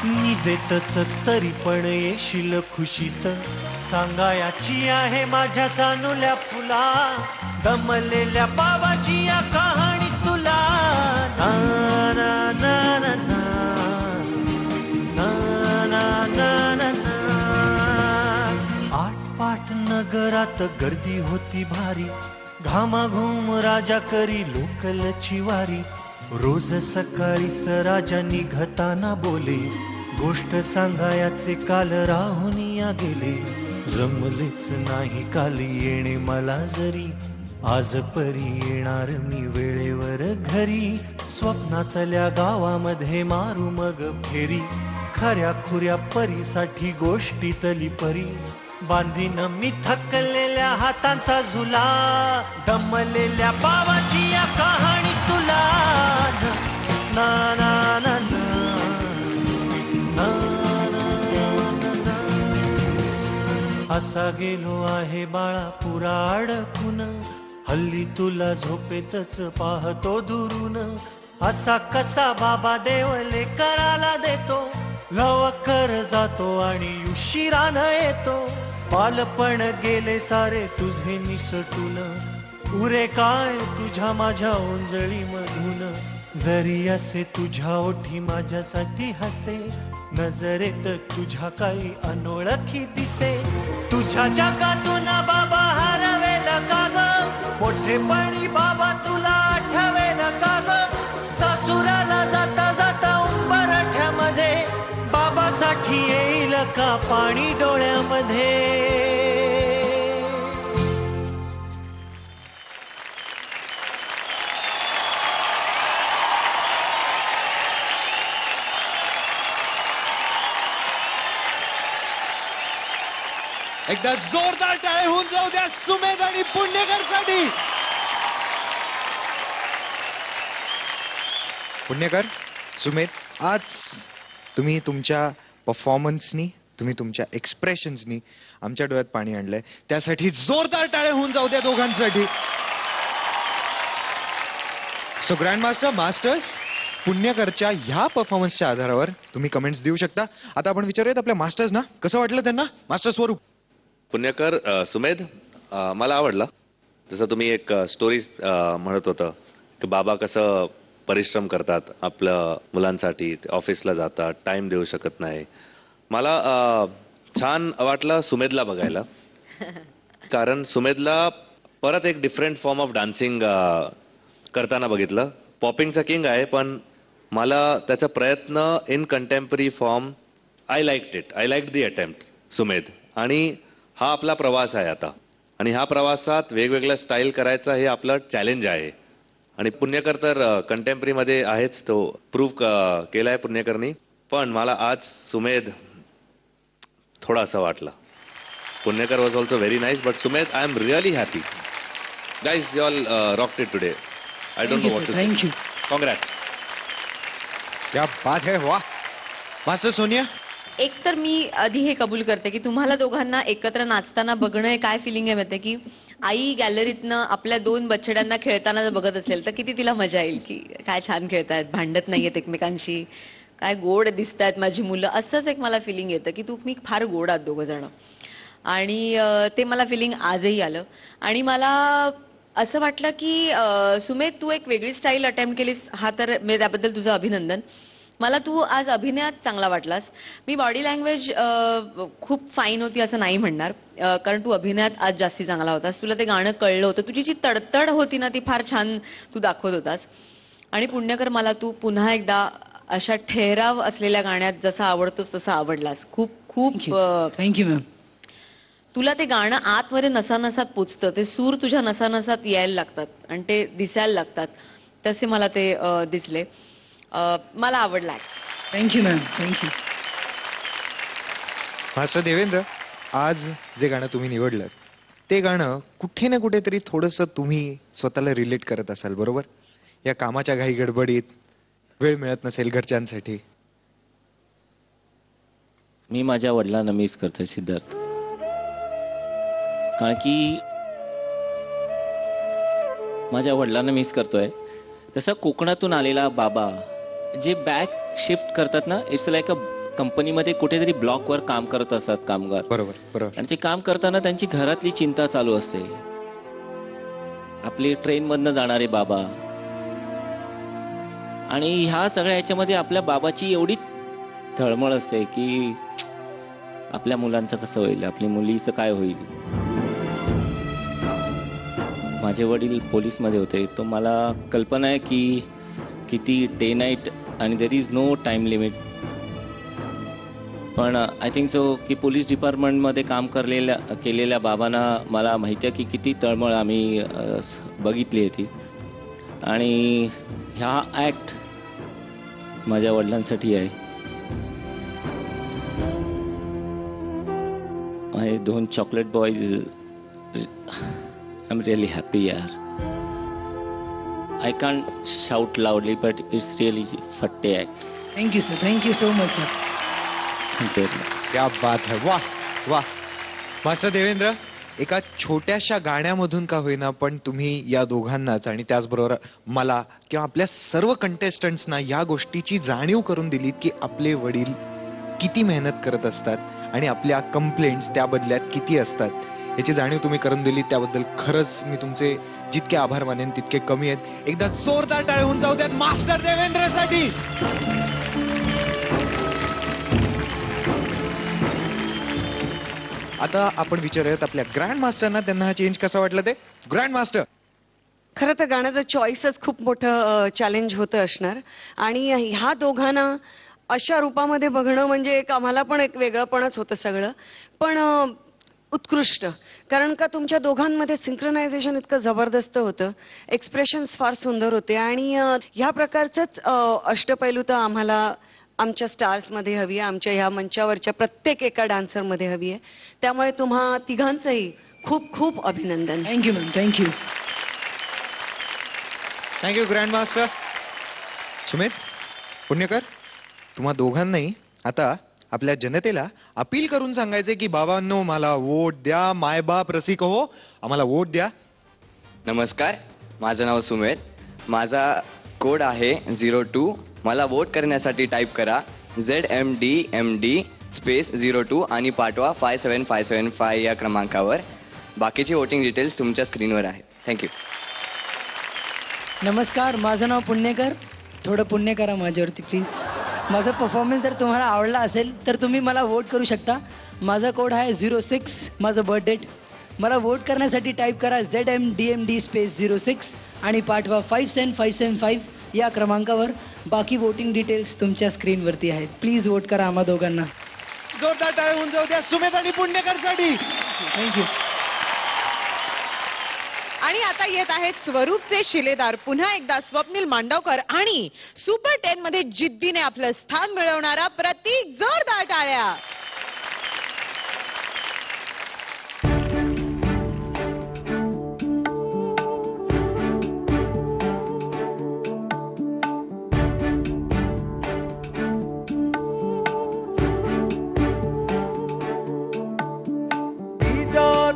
निजेतच तरी पण येशील खुशीत. सांगायाची आहे माझ्या सानुल्या फुला, दमलेल्या बाबाची या कहाणी तुला. ना ना ना ना ना ना ना ना ना. आटपाट नगरात गर्दी होती भारी, घामाघूम राजा करी लोकलची वारी. रोज सकाळीच राजा निघताना बोले, गोष्ट सांगायाचे काल राहुनिया गेले. जमलेच नाही काल येणे मला जरी, आज परी येणार मी वेळेवर घरी. स्वप्नातल्या गावामध्ये मारू मग फेरी, खऱ्या खुऱ्या परीसाठी गोष्टीतली परी. बांधीन मी थकलेल्या हातांचा झुला, दमलेल्या बाबाची या कहाणी तुला. ना ना ना ना ना ना ना. असा गेलो आहे बाळा पुरा अडकून, हल्ली तुला झोपेतच पाहतो दुरून. असा कसा बाबा देवले कराला देतो, लवकर जातो आणि उशिरानं येतो. बालपण गेले सारे तुझे निसटून, उरे काय तुझ्या माझ्या ओंजळी मधून. जरी असे तुझ्या ओठी माझ्यासाठी हसे, नजरेत तुझ्या काही अनोळखी दिसे. तुझ्या जगातून बाबा हरवेल का ग, मोठेपणी बाबा तुला आठवेल का ग. सासुराला जाता जाता उंबरठ्यामध्ये, बाबासाठी येईल का पाणी डोळ्यामध्ये. एकदा जोरदार टाळे होऊन जाऊ द्या सुमेध आणि पुण्यकर साठी. पुण्यकर, सुमेध, आज तुम्ही तुमच्या परफॉर्मन्सनी, तुम्ही तुमच्या एक्सप्रेशन्सनी आमच्या डोळ्यात पाणी आणलंय. त्यासाठी जोरदार टाळे होऊन जाऊ द्या दोघांसाठी. सो ग्रँड मास्टर, मास्टर्स, पुण्यकरच्या ह्या परफॉर्मन्सच्या आधारावर तुम्ही कमेंट्स देऊ शकता. आता आपण विचारूयात आपल्या मास्टर्स ना कसं वाटलं त्यांना. मास्टर स्वरूप. पुण्यकर, सुमेध, मला आवडला. जसं तुम्ही एक स्टोरी म्हणत होतं की बाबा कसं परिश्रम करतात आपल्या मुलांसाठी, ऑफिसला जातात, टाइम देऊ शकत नाही. मला छान वाटलं सुमेधला बघायला, कारण सुमेधला परत एक डिफरंट फॉर्म ऑफ डान्सिंग करताना बघितलं. पॉपिंगचा किंग आहे, पण मला त्याचा प्रयत्न in contemporary form I liked it. I liked the attempt, Sumedh. आणि हा आपला प्रवास आहे आता, आणि ह्या प्रवासात वेगवेगळ्या स्टाईल करायचा हे आपलं चॅलेंज आहे. आणि पुण्यकर तर कंटेम्पररीमध्ये आहेच, तो प्रूव्ह केलाय पुण्यकरनी. पण मला आज सुमेध थोडा असं वाटलं. Punyakar was also very nice, but Sumedh, I am really happy. Guys, you all rocked it today. I don't know what to say. Thank you. Congrats. क्या बात है, वाह. मास्टर सोनिया. एक तर मी आधी हे कबूल करते की तुम्हाला दोघांना एकत्र नाचताना बघणं हे काय फिलिंग आहे माहिती, की आई गॅलरीतनं आपल्या दोन बछड्यांना खेळताना जर बघत असेल तर किती तिला मजा येईल, की काय छान खेळतायत, भांडत नाहीयेत एकमेकांशी, काय गोड दिसतायत माझी मुलं. असंच एक मला फिलिंग येतं की तुम्ही फार गोड आहात दोघं जण. आणि ते मला फिलिंग आजही आलं. आणि मला असं वाटलं की सुमेध, तू एक वेगळी स्टाईल अटेम्प्ट केलीस, हा तर मी त्याबद्दल तुझं अभिनंदन. मला तू आज अभिनयात चांगला वाटलास. मी बॉडी लँग्वेज खूप फाईन होती असं नाही म्हणणार, कारण तू अभिनयात आज जास्ती चांगला होतास. तुला ते गाणं कळलं होतं, तुझी जी तडतड होती ना ती फार छान तू दाखवत होतास. आणि पुण्यकर, मला तू पुन्हा एकदा अशा ठहराव असलेल्या गाण्यात जसा आवडतोस तसा आवडलास. खूप खूप थँक्यू मॅम. तुला ते गाणं आतमध्ये नसानसात पोचतं, ते सूर तुझ्या नसानसात यायला लागतात आणि ते दिसायला लागतात, तसे मला ते दिसले. मला आवडला. Thank you ma'am. Thank you. Master Devendra, आज जे गाणं तुम्ही निवडलं ते गाणं कुठे ना कुठेतरी थोडंसं तुम्ही स्वतःला रिलेट करत असाल, बरोबर? या कामाच्या घाई गडबडीत वेळ मिळत नसेल घरच्यांसाठी. मी माझ्या वडिलांना मिस करतोय सिद्धार्थ, कारण की माझ्या वडिलांना मिस करतोय. तसा कोकणातून आलेला बाबा जे बॅक शिफ्ट करतात ना, इट्स लाईक अ कंपनीमध्ये कुठेतरी ब्लॉकवर काम करत असतात कामगार, बरोबर बरोबर. आणि ते काम करताना त्यांची घरातली चिंता चालू असते. आपले ट्रेन मधनं जाणारे बाबा, आणि ह्या सगळ्या ह्याच्यामध्ये आपल्या बाबाची एवढी तळमळ असते की आपल्या मुलांचं कसं होईल, आपल्या मुलीचं काय होईल. माझे वडील पोलीसमध्ये होते, तो मला कल्पना आहे की किती डे नाईट आणि there is no time limit. पण आय थिंक सो की पोलीस डिपार्टमेंटमध्ये काम केलेल्या बाबांना मला माहिती आहे की किती तळमळ आम्ही बघितली आहे ती. आणि ह्या ऍक्ट माझ्या वडिलांसाठी आहे. माझे 2 chocolate boys, I am really happy यार. I can't shout loudly, but it's really फट्टे act. Thank you sir. Thank you so much sir. क्या बात है, वाह वाह. मास्टर देवेंद्र, एका छोट्याशा गाण्यामधून का होईना पण तुम्ही या दोघांनाच आणि त्याचबरोबर मला किंवा आपल्या सर्व कंटेस्टंट्सना या गोष्टीची जाणीव करून दिलीत की आपले वडील किती मेहनत करत असतात आणि आपल्या कंप्लेंट्स त्या बदल्यात किती असतात, याची जाणीव तुम्ही करून दिली. त्याबद्दल खरंच मी तुमचे जितके आभार मानेन तितके कमी आहेत. एकदा जोरदार टाळ्या होऊन जाऊ द्यात मास्टर देवेंद्रसाठी. आता आपण विचारूयात आपल्या ग्रँड मास्टरना, त्यांना हा चेंज कसा वाटला ते. ग्रँड मास्टर, खरं तर गाण्याचं चॉईसच खूप मोठं चॅलेंज होतं असणार, आणि ह्या दोघांना अशा रूपामध्ये बघणं म्हणजे एक आम्हाला पण एक वेगळंपणच होतं सगळं, पण उत्कृष्ट. कारण का तुमच्या दोघांमध्ये सिंक्रोनायझेशन इतकं जबरदस्त होतं, एक्सप्रेशन्स फार सुंदर होते, आणि ह्या प्रकारचंच अष्टपैलू तर आम्हाला आमच्या स्टार्समध्ये हवी आहे, आमच्या ह्या मंचावरच्या प्रत्येक एका डान्सरमध्ये हवी आहे. त्यामुळे तुम्हा तिघांचंही खूप खूप अभिनंदन. Thank you ma'am. Thank you. Thank you grand master. Sumit Punyakar, तुम्हा दोघांनाही आता आपल्या जनतेला अपील करून सांगायचे की बाबांनो, मला वोट द्या, मायबाप रसिक हो, आम्हाला वोट द्या. नमस्कार, माझं नाव सुमित, माझा कोड आहे 02. मला वोट करण्यासाठी टाईप करा ZMDMD स्पेस 02 आणि पाठवा 57575 या क्रमांकावर. बाकीची वोटिंग डिटेल्स तुमच्या स्क्रीनवर आहेत. थँक्यू. नमस्कार, माझं नाव पुण्यकर. थोडं पुण्य करा माझ्यावरती प्लीज. माझा परफॉर्मन्स जर तुम्हाला आवडला असेल तर तुम्ही मला वोट करू शकता. माझा कोड आहे 06, माझं बर्थ डेट. मला वोट करण्यासाठी टाईप करा ZMDMD स्पेस 06 आणि पाठवा 57575 या क्रमांकावर. बाकी वोटिंग डिटेल्स तुमच्या स्क्रीनवरती आहेत. प्लीज वोट करा आम्हा दोघांना. जोरदार टाळ्या होऊन जाऊ द्या सुमित आणि पुण्यकरसाठी. थँक्यू. आणि आता येत आहेत स्वरूपचे शिलेदार, पुन्हा एकदा स्वप्नील मांडवकर आणि सुपर 10 मध्ये जिद्दीने आपलं स्थान मिळवणारा प्रतीक. जोरदार टाळ्या.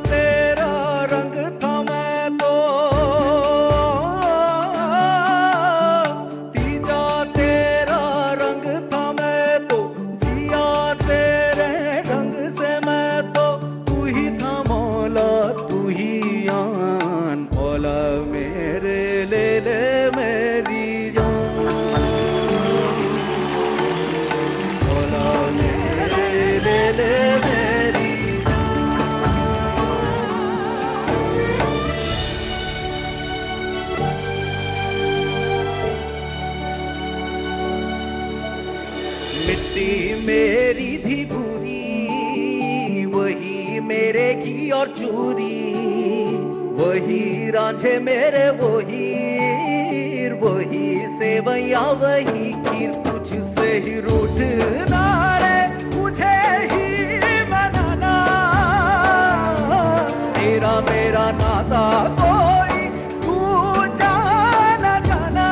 तेरा सी मेरी भी बुरी, वही मेरे की और चूरी, वही रांझे मेरे वही सेवैया वही खीर, तुझसे ही रूठना रे मुझे ही मनाना, तेरा मेरा नाता कोई तू जाना जाना,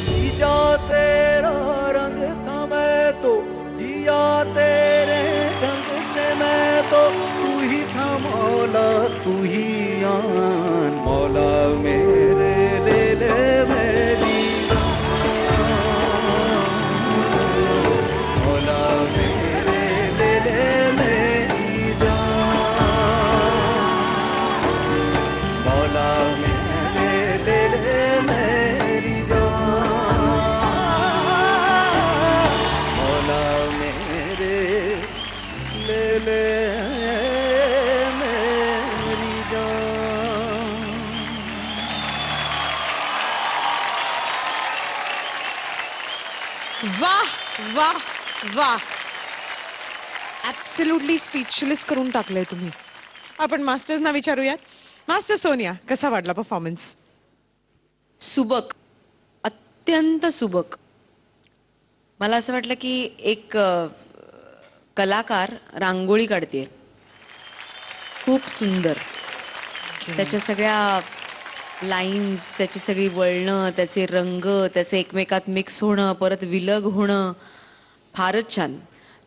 जिया तेरा रंग था मैं तो, जिया तेरे रंग से मैं तो, तू ही था मौला तू ही आन, मौला मेरे ले ले मेरी मौला मेरे ले ले मेरी जान, मौला मेरे ले ले मेरी जान, मौला मेरे ले ले मेरी जान. वाह वाह वाह, ऍब्सोल्युटली स्पीचलेस करून टाकलंय तुम्ही. आपण मास्टर्सना विचारूयात. मास्टर सोनिया, कसा वाटला परफॉर्मन्स? सुबक, अत्यंत सुबक. मला असं वाटलं की एक कलाकार रांगोळी काढते, खूप सुंदर. त्याच्या सगळ्या लाईन्स, त्याची सगळी वळणं, त्याचे रंग, त्याचे एकमेकात मिक्स होणं, परत विलग होणं, फारच छान.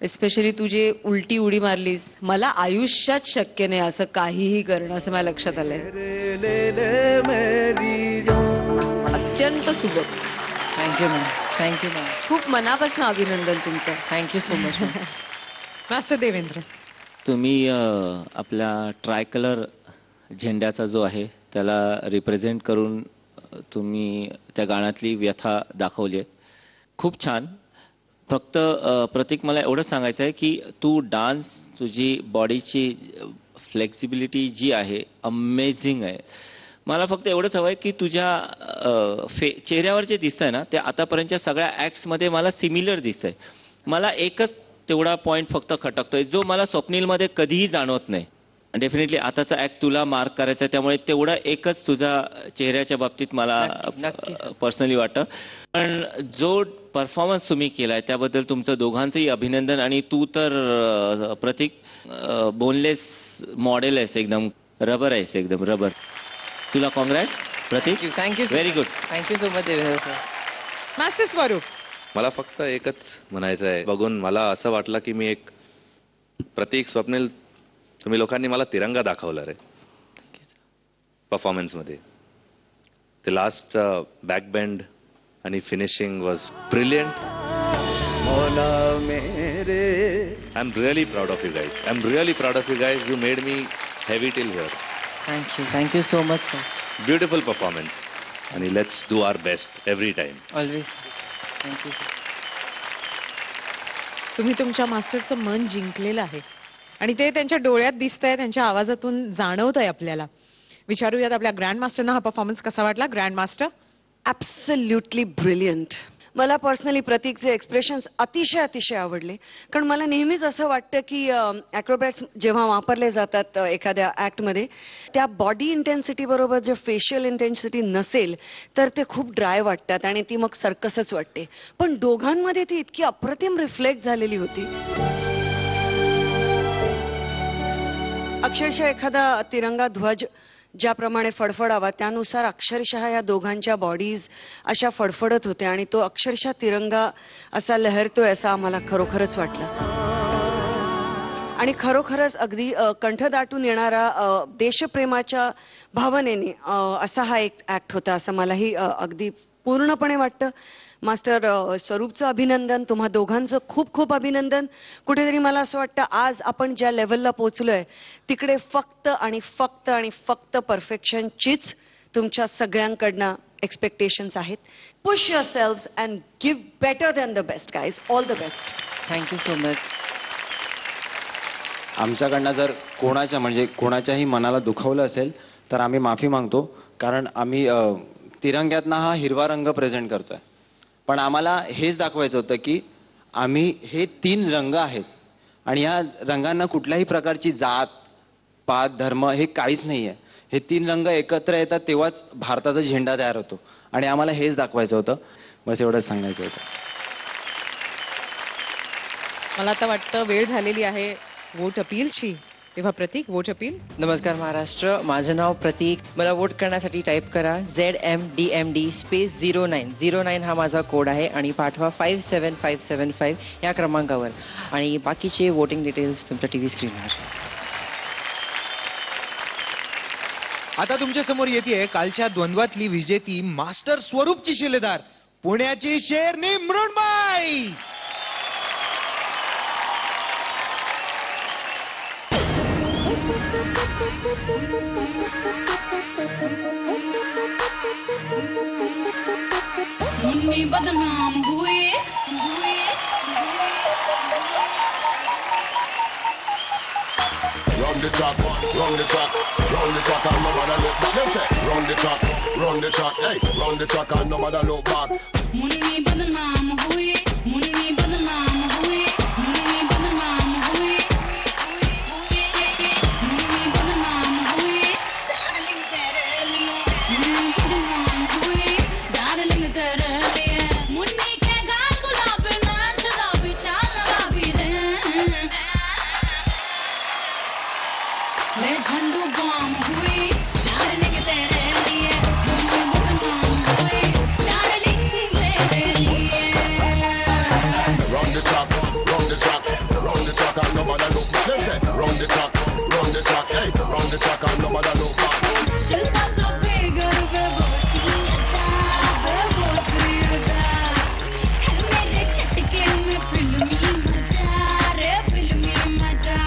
एस्पेशली तू जे उलटी उडी मारलीस, मला आयुष्यात शक्य नाही असं काहीही करणं, असं माझ्या लक्षात आलंय. अत्यंत सुबक. Thank you ma'am, thank you ma'am. खूप मनापासून अभिनंदन तुमचं. Thank you so much. Master Devendra, तुम्ही आपला ट्राय कलर झेंड्याचा जो आहे त्याला रिप्रेझेंट करून तुम्ही त्या गाण्यातली व्यथा दाखवली आहे. खूप छान. फक्त प्रतीक, मला एवढंच सांगायचं आहे की तू डान्स, तुझी बॉडीची फ्लेक्सिबिलिटी जी आहे अमेझिंग आहे. मला फक्त एवढंच हवं आहे की तुझ्या चेहऱ्यावर जे दिसतंय ना, ते आतापर्यंतच्या सगळ्या ॲक्ट्समध्ये मला सिमिलर दिसतंय. मला एकच तेवढा पॉईंट फक्त खटकतोय, जो मला स्वप्नीलमध्ये कधीही जाणवत नाही. डेफिनेटली आताचा ऍक्ट तुला मार्क करायचा आहे, त्यामुळे तेवढा एकच तुझा चेहऱ्याच्या बाबतीत मला पर्सनली वाटतं. पण जो परफॉर्मन्स तुम्ही केलाय त्याबद्दल तुमचं दोघांचंही अभिनंदन. आणि तू तर प्रतीक बोनलेस मॉडेल आहेस, एकदम रबर आहेस, एकदम रबर. तुला congrats Pratik. Thank you. Very good. Thank you so much Devendra sir. Master Swaroop, मला फक्त एकच म्हणायचं आहे, बघून मला असं वाटलं की मी एक प्रतीक, स्वप्नील, तुम्ही लोकांनी मला तिरंगा दाखवला रे परफॉर्मन्समध्ये. ते लास्ट बॅकबेंड आणि finishing was brilliant. I am really proud of you guys. I am really proud of you guys. You made me heavy till here. Thank you so much sir. Beautiful performance. आणि let's do our best every time. Always. Thank you sir. तुम्ही तुमच्या मास्टरचं मन जिंकलेलं आहे आणि ते त्यांच्या डोळ्यात दिसतंय, त्यांच्या आवाजातून जाणवतंय आपल्याला. विचारूयात आपल्या ग्रँड मास्टरना हा परफॉर्मन्स कसा वाटला. Grand master. Absolutely brilliant. मला पर्सनली प्रतीकचे एक्सप्रेशन्स अतिशय अतिशय आवडले. कारण मला नेहमीच असं वाटतं की ॲक्रोबॅट्स जेव्हा वापरले जातात एखाद्या ॲक्टमध्ये, त्या बॉडी इंटेन्सिटी बरोबर जे फेशियल इंटेन्सिटी नसेल तर ते खूप ड्राय वाटतात आणि ती मग सर्कसच वाटते. पण दोघांमध्ये ती इतकी अप्रतिम रिफ्लेक्ट झालेली होती. अक्षरशः एखादा तिरंगा ध्वज ज्याप्रमाणे फडफडावा त्यानुसार अक्षरशः या दोघांच्या बॉडीज अशा फडफडत होत्या आणि तो अक्षरशः तिरंगा असा लहरतोय असं आम्हाला खरोखरच वाटलं. आणि खरोखरच अगदी कंठ दाटून येणारा देशप्रेमाच्या भावनेने असा हा एक ऍक्ट होता असं मलाही अगदी पूर्णपणे वाटतं. मास्टर स्वरूपचं अभिनंदन, तुम्हा दोघांचं खूप खूप अभिनंदन. कुठेतरी मला असं वाटतं आज आपण ज्या लेवलला पोहोचलोय तिकडे फक्त आणि फक्त आणि फक्त परफेक्शनचीच तुमच्या सगळ्यांकडनं एक्सपेक्टेशन्स आहेत. Push yourselves and give better than the best guys. All the best. Thank you so much. आमच्याकडनं जर कोणाच्याही मनाला दुखावलं असेल तर आम्ही माफी मागतो. कारण आम्ही तिरंग्यातनं हा हिरवा रंग प्रेझेंट करतोय. पण आम्हाला हेच दाखवायचं होतं की आम्ही हे 3 रंग आहेत आणि या रंगांना कुठल्याही प्रकारची जात पात धर्म हे काहीच नाही आहे. हे 3 रंग एकत्र येतात तेव्हाच भारताचा झेंडा तयार होतो आणि आम्हाला हेच दाखवायचं होतं. बस एवढंच सांगायचं होतं. मला आता वाटतं वेळ झालेली आहे वोट अपीलची. तेव्हा प्रतीक, वोट अपील. नमस्कार महाराष्ट्र, माझं नाव प्रतीक. मला वोट करण्यासाठी टाईप करा ZMDMD स्पेस 09 हा माझा कोड आहे आणि पाठवा 57575 या क्रमांकावर आणि बाकीचे वोटिंग डिटेल्स तुमच्या टीव्ही स्क्रीनवर. आता तुमच्या समोर येते कालच्या द्वंद्वातली विजेती मास्टर स्वरूपची शिलेदार पुण्याची शेरनी मृण्मयी. मुन्नी बदनाम हुए Run the track, run the track, run the track and nobody look back. Them say, run the track, hey, run the track and nobody look back. Munni बदनाम हुए मुन्नी बदनाम हुए मुन्नी बदनाम हुए मुन्नी बदनाम हुए डार्लिंग तेरे लिए मुन्नी बदनाम हुए डार्लिंग तेरे लिए मुन्नी के गाल गुलाबी नाच शराबी चाल शराबी रे ले झंडू बम हुई डार्लिंग तेरे लिए मुन्नी बदनाम हुई डार्लिंग तेरे लिए. Run the track, run the track and nobody look back. Them say, run the track, hey, run the track and nobody look back. Shilpa सा फिगर बेबोसियता है मेरे झटके में फिल्मी मजा रे फिल्मी मजा.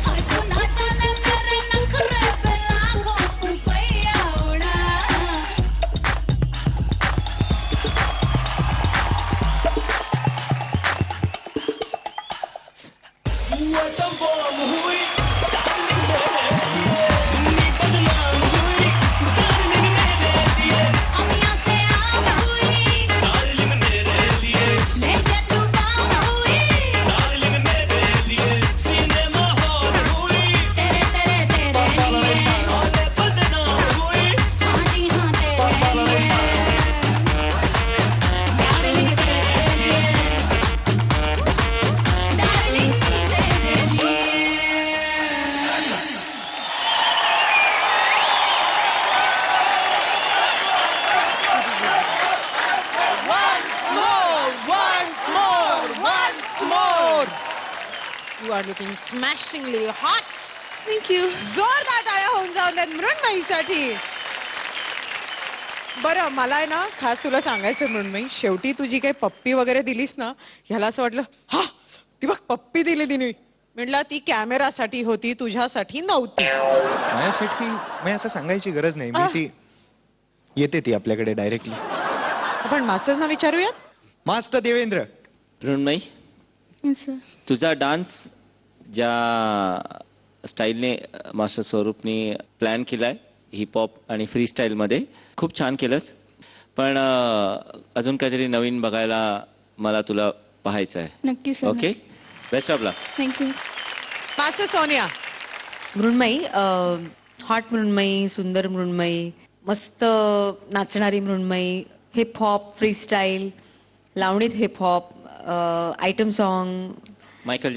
और तू ना जाने मेरे नखरे पे लाखों रुपया उड़ा. हुआ तो बम हुई अमिया से आम हुई ले जा तू बाम हुई तेरे तेरे तेरे लिए हाँ जी हाँ तेरे लिए डार्लिंग तेरे लिए डार्लिंग तेरे लिए. Once more. You are looking smashingly hot. Thank you. जोरदार टाळ्या होऊन जाऊन द्यात मृण्मयीसाठी. बरं, मला आहे ना खास तुला सांगायचं मृण्मयी, शेवटी तुझी काही पप्पी वगैरे दिलीस ना, ह्याला असं वाटलं हा ती बघ पप्पी दिली तिने. म्हटलं ती कॅमेरासाठी होती, तुझ्यासाठी नव्हती. माझ्यासाठी मी असं सांगायची गरज नाही. मी ती येते ती आपल्याकडे डायरेक्टली. आपण मास्टर्सना विचारूयात. मास्टर देवेंद्र. मृण्मयी, तुझा डान्स ज्या स्टाईलने मास्टर स्वरूपने प्लॅन केलाय हिपहॉप आणि फ्री स्टाईलमध्ये खूप छान केलंस. पण अजून काहीतरी नवीन बघायला मला तुला पाहायचं आहे. नक्की sir. Okay, best of luck. Thank you. Master Sonia. Mrunmayi, hot Mrunmayi, सुंदर मृण्मयी, मस्त नाचणारी मृण्मयी, हिपहॉप, फ्रीस्टाईल, लावणीत hip hop, item song, Michael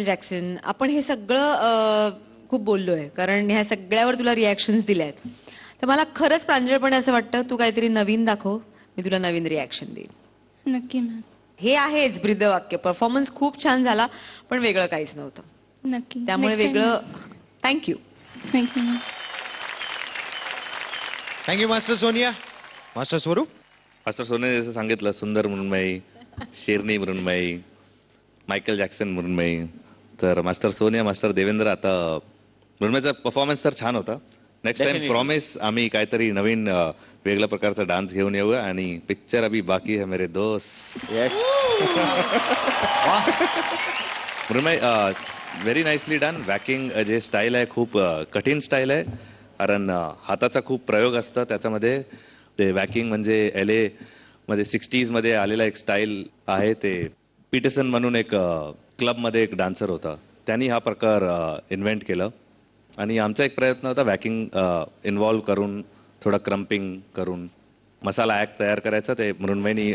Jackson. आपण हे सगळं खूप बोललोय कारण ह्या सगळ्यावर तुला रिॲक्शन्स दिल्या आहेत. तर मला खरंच प्रांजळपणे असं वाटतं तू काहीतरी नवीन दाखव, मी तुला नवीन रिॲक्शन देईन. नक्की मॅम. हे आहेच ब्रीदवाक्य. परफॉर्मन्स खूप छान झाला पण वेगळं काहीच नव्हतं. नक्की. त्यामुळे वेगळं. Thank you. Thank you ma'am. Thank you master Sonia. Master स्वरूप. मास्टर सोने जसं सांगितलं, सुंदर मृण्मयी, शेरनी मृण्मयी, मायकल जॅक्सन मृण्मयी. तर मास्टर सोनिया, मास्टर देवेंद्र, आता मृण्मयीचा परफॉर्मन्स तर छान होता. Next time Definitely. प्रॉमिस आम्ही काहीतरी नवीन वेगळ्या प्रकारचा डान्स घेऊन येऊ आणि पिक्चर अभी बाकी है मेरे दोस्त. Mrunmayi, very nicely done. Waacking जे स्टाईल आहे खूप कठीण स्टाईल आहे कारण हाताचा खूप प्रयोग असतं त्याच्यामध्ये. ते वॅकिंग म्हणजे LA मध्ये 60s मध्ये आलेला एक स्टाईल आहे. ते पीटरसन म्हणून एक क्लबमध्ये एक डान्सर होता, त्यांनी हा प्रकार इन्व्हेंट केलं आणि आमचा एक प्रयत्न होता वॅकिंग इन्व्हॉल्व करून थोडा क्रम्पिंग करून मसाला ॲक्ट तयार करायचा. ते मृण्मयनी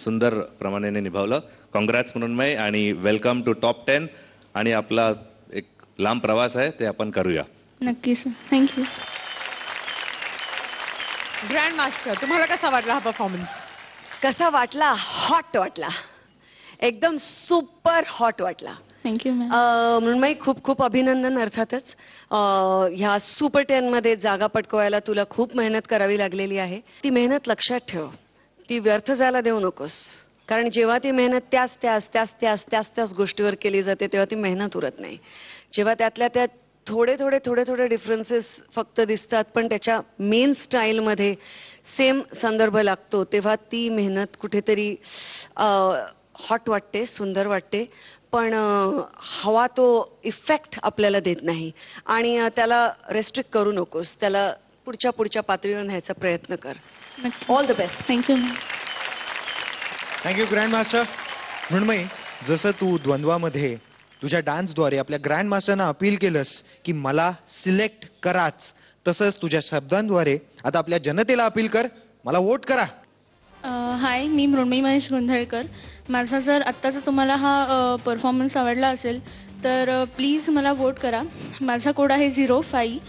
सुंदर प्रमाणे निभावलं. कॉंग्रॅट्स मृण्मय आणि वेलकम टू टॉप 10. आणि आपला एक लांब प्रवास आहे ते आपण करूया. नक्की सर, थँक्यू. ग्रँड मास्टर, तुम्हाला कसा वाटला हा परफॉर्मन्स? कसा वाटला? हॉट वाटला, एकदम सुपर हॉट वाटला. Thank you ma'am. मृण्मयी, खूप खूप अभिनंदन. अर्थातच ह्या सुपर 10 मध्ये जागा पटकवायला तुला खूप मेहनत करावी लागलेली आहे. ती मेहनत लक्षात ठेव, ती व्यर्थ जायला देऊ नकोस. कारण जेव्हा ती मेहनत त्याच गोष्टीवर केली जाते तेव्हा ती मेहनत उरत नाही. जेव्हा त्यातल्या त्यात थोडे डिफरन्सेस फक्त दिसतात पण त्याच्या मेन स्टाईलमध्ये सेम संदर्भ लागतो, तेव्हा ती मेहनत कुठेतरी हॉट वाटते, सुंदर वाटते, पण हवा तो इफेक्ट आपल्याला देत नाही. आणि त्याला रेस्ट्रिक्ट करू नकोस, त्याला पुढच्या पातळीवर न्यायचा प्रयत्न कर. All the best. Thank you. Thank you grand master. Mrunmayi, जसं तू द्वंद्वामध्ये तुझ्या डान्सद्वारे आपल्या ग्रँड मास्टरना अपील केलंस की मला सिलेक्ट कराच, तसंच तुझ्या शब्दांद्वारे आता आपल्या जनतेला अपील कर, मला वोट करा. हाय, मी मृण्मयी महेश गोंधळकर. माझा जर आत्ताचा तुम्हाला हा परफॉर्मन्स आवडला असेल तर प्लीज मला वोट करा. माझा कोड आहे 05.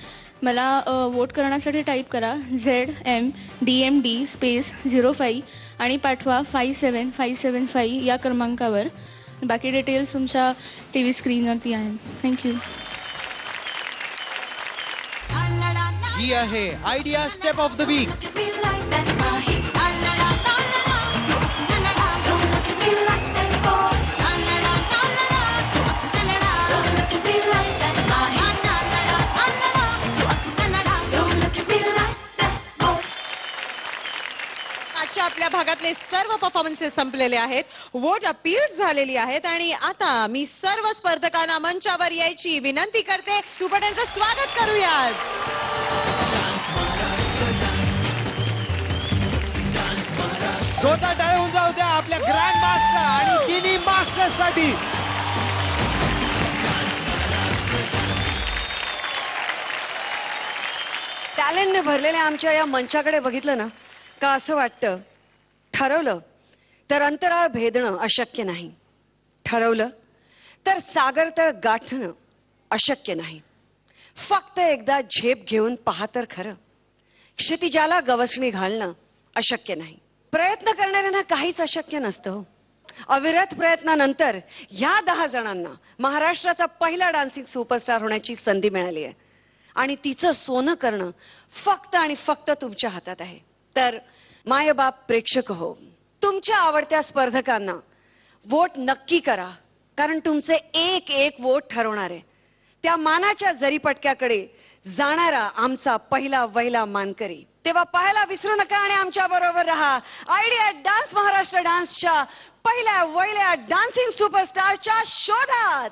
मला वोट करण्यासाठी टाईप करा ZMDMD स्पेस 05 आणि पाठवा 57575 या क्रमांकावर. बाकी डिटेल्स तुमच्या TV स्क्रीनवरती आहेत. थँक्यू. ही आहे idea step of the week. आजच्या आपल्या भागातले सर्व परफॉर्मन्सेस संपलेले आहेत, वोट अपील झालेली आहेत आणि आता मी सर्व स्पर्धकांना मंचावर यायची विनंती करते. सुपर 10चं स्वागत करूयात. जोरदार टाळ्या होऊन जाऊ द्या आपल्या ग्रँड मास्टर आणि तिन्ही मास्टर साठी. टॅलेंटने भरलेल्या आमच्या या मंचाकडे बघितलं ना का असं वाटतं, ठरवलं तर अंतराळ भेदणं अशक्य नाही, ठरवलं तर सागरतळ गाठणं अशक्य नाही. फक्त एकदा झेप घेऊन पहा तर खरं, क्षितिजाला गवसणी घालणं अशक्य नाही. प्रयत्न करणाऱ्यांना काहीच अशक्य नसतं. अविरत प्रयत्नानंतर या 10 जणांना महाराष्ट्राचा पहिला डान्सिंग सुपरस्टार होण्याची संधी मिळाली आहे आणि तिचं सोनं करणं फक्त आणि फक्त तुमच्या हातात आहे. तर मायबाप, प्रेक्षक हो, तुमच्या आवडत्या स्पर्धकांना वोट नक्की करा, कारण तुमचे एक वोट ठरवणार आहे त्या मानाच्या जरीपटक्याकडे जाणारा आमचा पहिला वहिला मानकरी. तेव्हा पाहायला विसरू नका आणि आमच्या बरोबर रहा आयडिया डान्स महाराष्ट्र डान्सच्या पहिल्या वहिल्या डान्सिंग सुपरस्टारच्या शोधात.